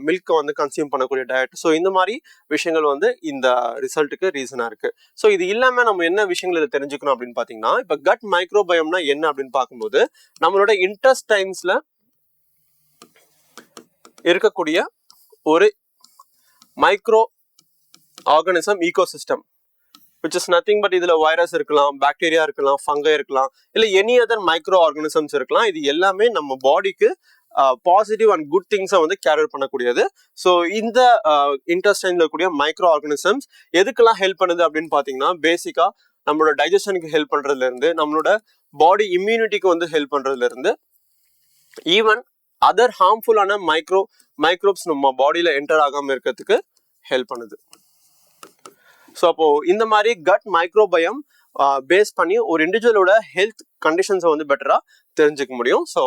மில்க் வந்து கன்சியூம் பண்ணக்கூடிய டயட். ஸோ இந்த மாதிரி விஷயங்கள் வந்து இந்த ரிசல்ட்டுக்கு ரீசனா இருக்கு. ஸோ இது இல்லாம நம்ம என்ன விஷயங்களை தெரிஞ்சுக்கணும் அப்படின்னு பாத்தீங்கன்னா, இப்ப கட் மைக்ரோபயம்னா என்ன அப்படின்னு பார்க்கும்போது நம்மளோட இன்டெஸ்டைன்ஸ்ல இருக்கக்கூடிய ஒரு micro organism ecosystem which is nothing but இதுல வைரஸ் இருக்கலாம், பாக்டீரியா இருக்கலாம், ஃபங்கை இருக்கலாம், இல்ல எனி அதர் மைக்ரோ ஆர்கானிசம்ஸ் இருக்கலாம். இது எல்லாமே நம்ம பாடிக்கு பாசிட்டிவ் அண்ட் குட் திங்ஸை வந்து கேரி பண்ணக்கூடியது. ஸோ இந்த இன்டெஸ்டைன்ல கூடிய மைக்ரோ ஆர்கானிசம்ஸ் எதுக்கெல்லாம் ஹெல்ப் பண்ணுது அப்படின்னு பாத்தீங்கன்னா, பேசிக்கா நம்மளோட டைஜஷனுக்கு ஹெல்ப் பண்றதுல இருந்து, நம்மளோட பாடி இம்யூனிட்டிக்கு வந்து ஹெல்ப் பண்றதுல இருந்து, ஈவன் அதர் ஹார்ம்ஃபுல்லான மைக்ரோப்ஸ் நம்ம பாடியில என்டர் ஆகாம இருக்கிறதுக்கு ஹெல்ப் பண்ணுது. ஸோ அப்போ இந்த மாதிரி கட் மைக்ரோபயம் பேஸ் பண்ணி ஒரு இண்டிவிஜுவலோட ஹெல்த் கண்டிஷன்ஸை வந்து பெட்டரா தெரிஞ்சுக்க முடியும். ஸோ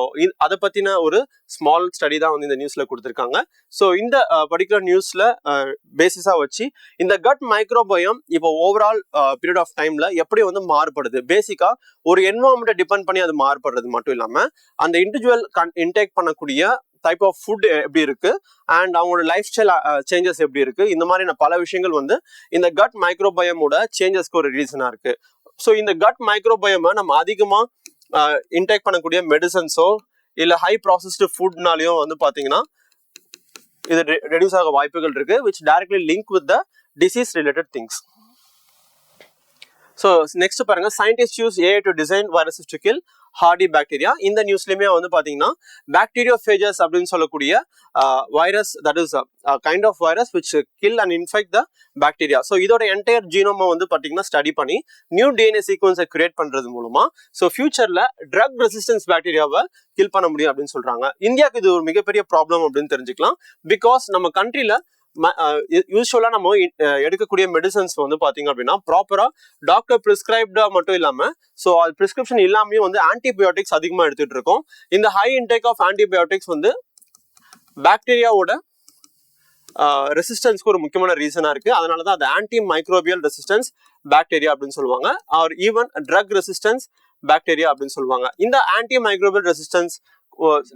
அதை பத்தின ஒரு ஸ்மால் ஸ்டடி தான் வந்து இந்த நியூஸ்ல கொடுத்துருக்காங்க. ஸோ இந்த பர்டிகுலர் நியூஸ்ல பேசிஸா வச்சு இந்த கட் மைக்ரோபயம் இப்போ ஓவரால் பீரியட் ஆஃப் டைம்ல எப்படி வந்து மாறுபடுது, பேசிக்கா ஒரு என்வரான்மெண்ட்டை டிபெண்ட் பண்ணி அது மாறுபடுறது மட்டும் இல்லாம அந்த இண்டிவிஜுவல் இன்டேக் பண்ணக்கூடிய டைப் ஆஃப் ஃபுட் எப்படி இருக்கு அண்ட் அவங்களோட லைஃப் ஸ்டைல் சேஞ்சஸ் எப்படி இருக்கு, இந்த மாதிரி பல விஷயங்கள் வந்து இந்த கட் மைக்ரோபயமோட சேஞ்சஸ்க்கு ஒரு ரீசனா இருக்கு. ஸோ இந்த கட் மைக்ரோபயமை நம்ம அதிகமா இன்டேக் பண்ணக்கூடிய மெடிசன்ஸோ இல்ல ஹை ப்ராசஸ்டு ஃபுட்னாலையோ வந்து பாத்தீங்கன்னா இது ரெடியூஸ் ஆக வாய்ப்புகள் இருக்கு, which directly link with the disease related things. So next பாருங்க, scientist use AI to design viruses to kill hardy bacteria. இந்த நியூஸ்லயுமே வந்து பாத்தீங்கன்னா பாக்டீரியோஃபேஜஸ் அப்படின்னு சொல்லக்கூடிய virus, that is kind of virus which kill and infect the bacteria. So இதோட entire ஜீனோமை வந்து பாத்தீங்கன்னா ஸ்டடி பண்ணி நியூ DNA சீக்வன்ஸை கிரியேட் பண்றது மூலமா ஸோ ஃபியூச்சர்ல ட்ரக் ரெசிஸ்டன்ஸ் பாக்டீரியாவை கில் பண்ண முடியும் அப்படின்னு சொல்றாங்க. இந்தியாவுக்கு இது ஒரு மிகப்பெரிய ப்ராப்ளம் அப்படின்னு தெரிஞ்சுக்கலாம். பிகாஸ் நம்ம கண்ட்ரில யூஸ்வலா நம்ம எடுக்கக்கூடிய மெடிசன்ஸ் வந்து பாத்தீங்க அப்படின்னா ப்ராப்பரா டாக்டர் பிரிஸ்கிரைப்டா மட்டும் இல்லாம ஸோ அது பிரிஸ்கிரிப்ஷன் இல்லாமயே வந்து ஆன்டிபயோட்டிக்ஸ் அதிகமா எடுத்துட்டு இருக்கோம். இந்த ஹை இன்டேக் ஆஃப் ஆன்டிபயோட்டிக்ஸ் வந்து பாக்டீரியாவோட ரெசிஸ்டன்ஸ்க்கு ஒரு முக்கியமான ரீசனா இருக்கு. அதனாலதான் அது ஆன்டி மைக்ரோபியல் ரெசிஸ்டன்ஸ் பாக்டீரியா அப்படின்னு சொல்லுவாங்க, or even drug resistance bacteria அப்படின்னு சொல்லுவாங்க. இந்த ஆன்டி மைக்ரோபியல் ரெசிஸ்டன்ஸ்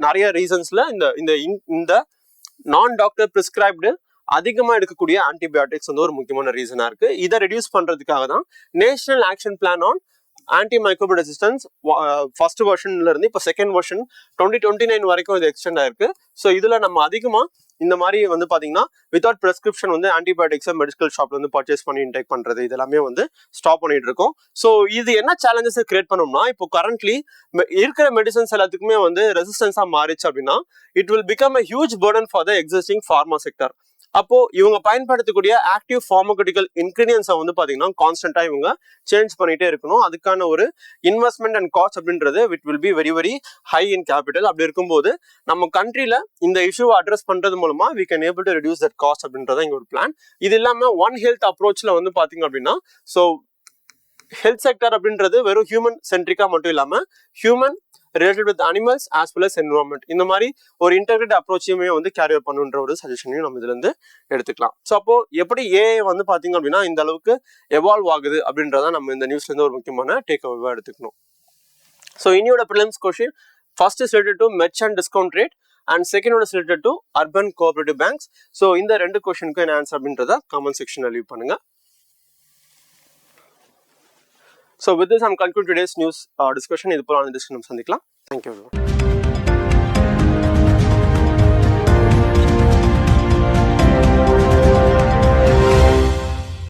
நிறைய ரீசன்ஸ்ல இந்த நான் டாக்டர் பிரிஸ்கிரைப்டு அதிகமா எடுக்கக்கூடிய ஆன்டிபயோட்டிக்ஸ் வந்து ஒரு முக்கியமான ரீசனா இருக்கு. இதை ரெடியூஸ் பண்றதுக்காக தான் national action plan on anti microbial resistance first வெர்ஷன்ல இருந்து இப்போ செகண்ட் வெர்ஷன் 2029 வரைக்கும் இது எக்ஸ்டெண்ட் ஆயிருக்கு. ஸோ இதுல நம்ம அதிகமா இந்த மாதிரி வந்து பாத்தீங்கன்னா வித்வுட் பிரிஸ்கிரிப்ஷன் வந்து ஆன்டிபயோட்டிக்ஸை மெடிக்கல் ஷாப்ல வந்து பர்ச்சேஸ் பண்ணி இன்டேக் பண்றது இதெல்லாமே வந்து ஸ்டாப் பண்ணிட்டு இருக்கோம். ஸோ இது என்ன சேலஞ்சஸ் கிரியேட் பண்ணோம்னா, இப்போ கரண்ட்லி இருக்கிற மெடிசன்ஸ் எல்லாத்துக்குமே வந்து ரெசிஸ்டன்ஸா மாறிச்சு அப்படின்னா it will become a huge burden for the existing pharma sector. அப்போ இவங்க பயன்படுத்தக்கூடிய ஆக்டிவ் ஃபார்மகூட்டிக்கல் இன்கிரீடியன்ஸை வந்து பாத்தீங்கன்னா கான்ஸ்டன்டா இவங்க சேஞ்ச் பண்ணிட்டே இருக்கணும். அதுக்கான ஒரு இன்வெஸ்ட்மெண்ட் அண்ட் காஸ்ட் அப்படின்றது it will be very very high in capital. அப்படி இருக்கும்போது நம்ம கண்ட்ரில இந்த இஷ்யூவை அட்ரஸ் பண்றது மூலமா we can able to reduce that cost அப்படின்றத இங்க ஒரு பிளான். இது இல்லாம ஒன் ஹெல்த் அப்ரோச்ல வந்து பாத்தீங்க அப்படின்னா ஸோ ஹெல்த் செக்டர் அப்படின்றது வெறும் ஹியூமன் சென்ட்ரிக்கா மட்டும் இல்லாம human related with animals as well as environment, இந்த மாதிரி ஒரு இன்டெகிரேட் அப்ரோச்சையுமே வந்து கேரி பண்ணுன்ற ஒரு சஜஷனையும் நம்ம இதுல இருந்து எடுத்துக்கலாம். ஸோ அப்போ எப்படி ஏஐ வந்து பாத்தீங்க அப்படின்னா இந்த அளவுக்கு எவால்வ் ஆகுது அப்படின்றத நம்ம இந்த நியூஸ்ல இருந்து ஒரு முக்கியமான டேக் அவேவா எடுத்துக்கணும். ஸோ இன்னியோட prelims question first is related to merchant discount rate and second one is related to urban cooperative banks. So இந்த ரெண்டு கொஸ்டினுக்கு என்ன ஆன்சர் அப்படின்றத கமெண்ட் செக்ஷன்ல லீவ் பண்ணுங்க. So with this, I'm concluding today's news discussion. இது போல டிஸ்கஷன் சந்திக்கலாம். Thank you everyone.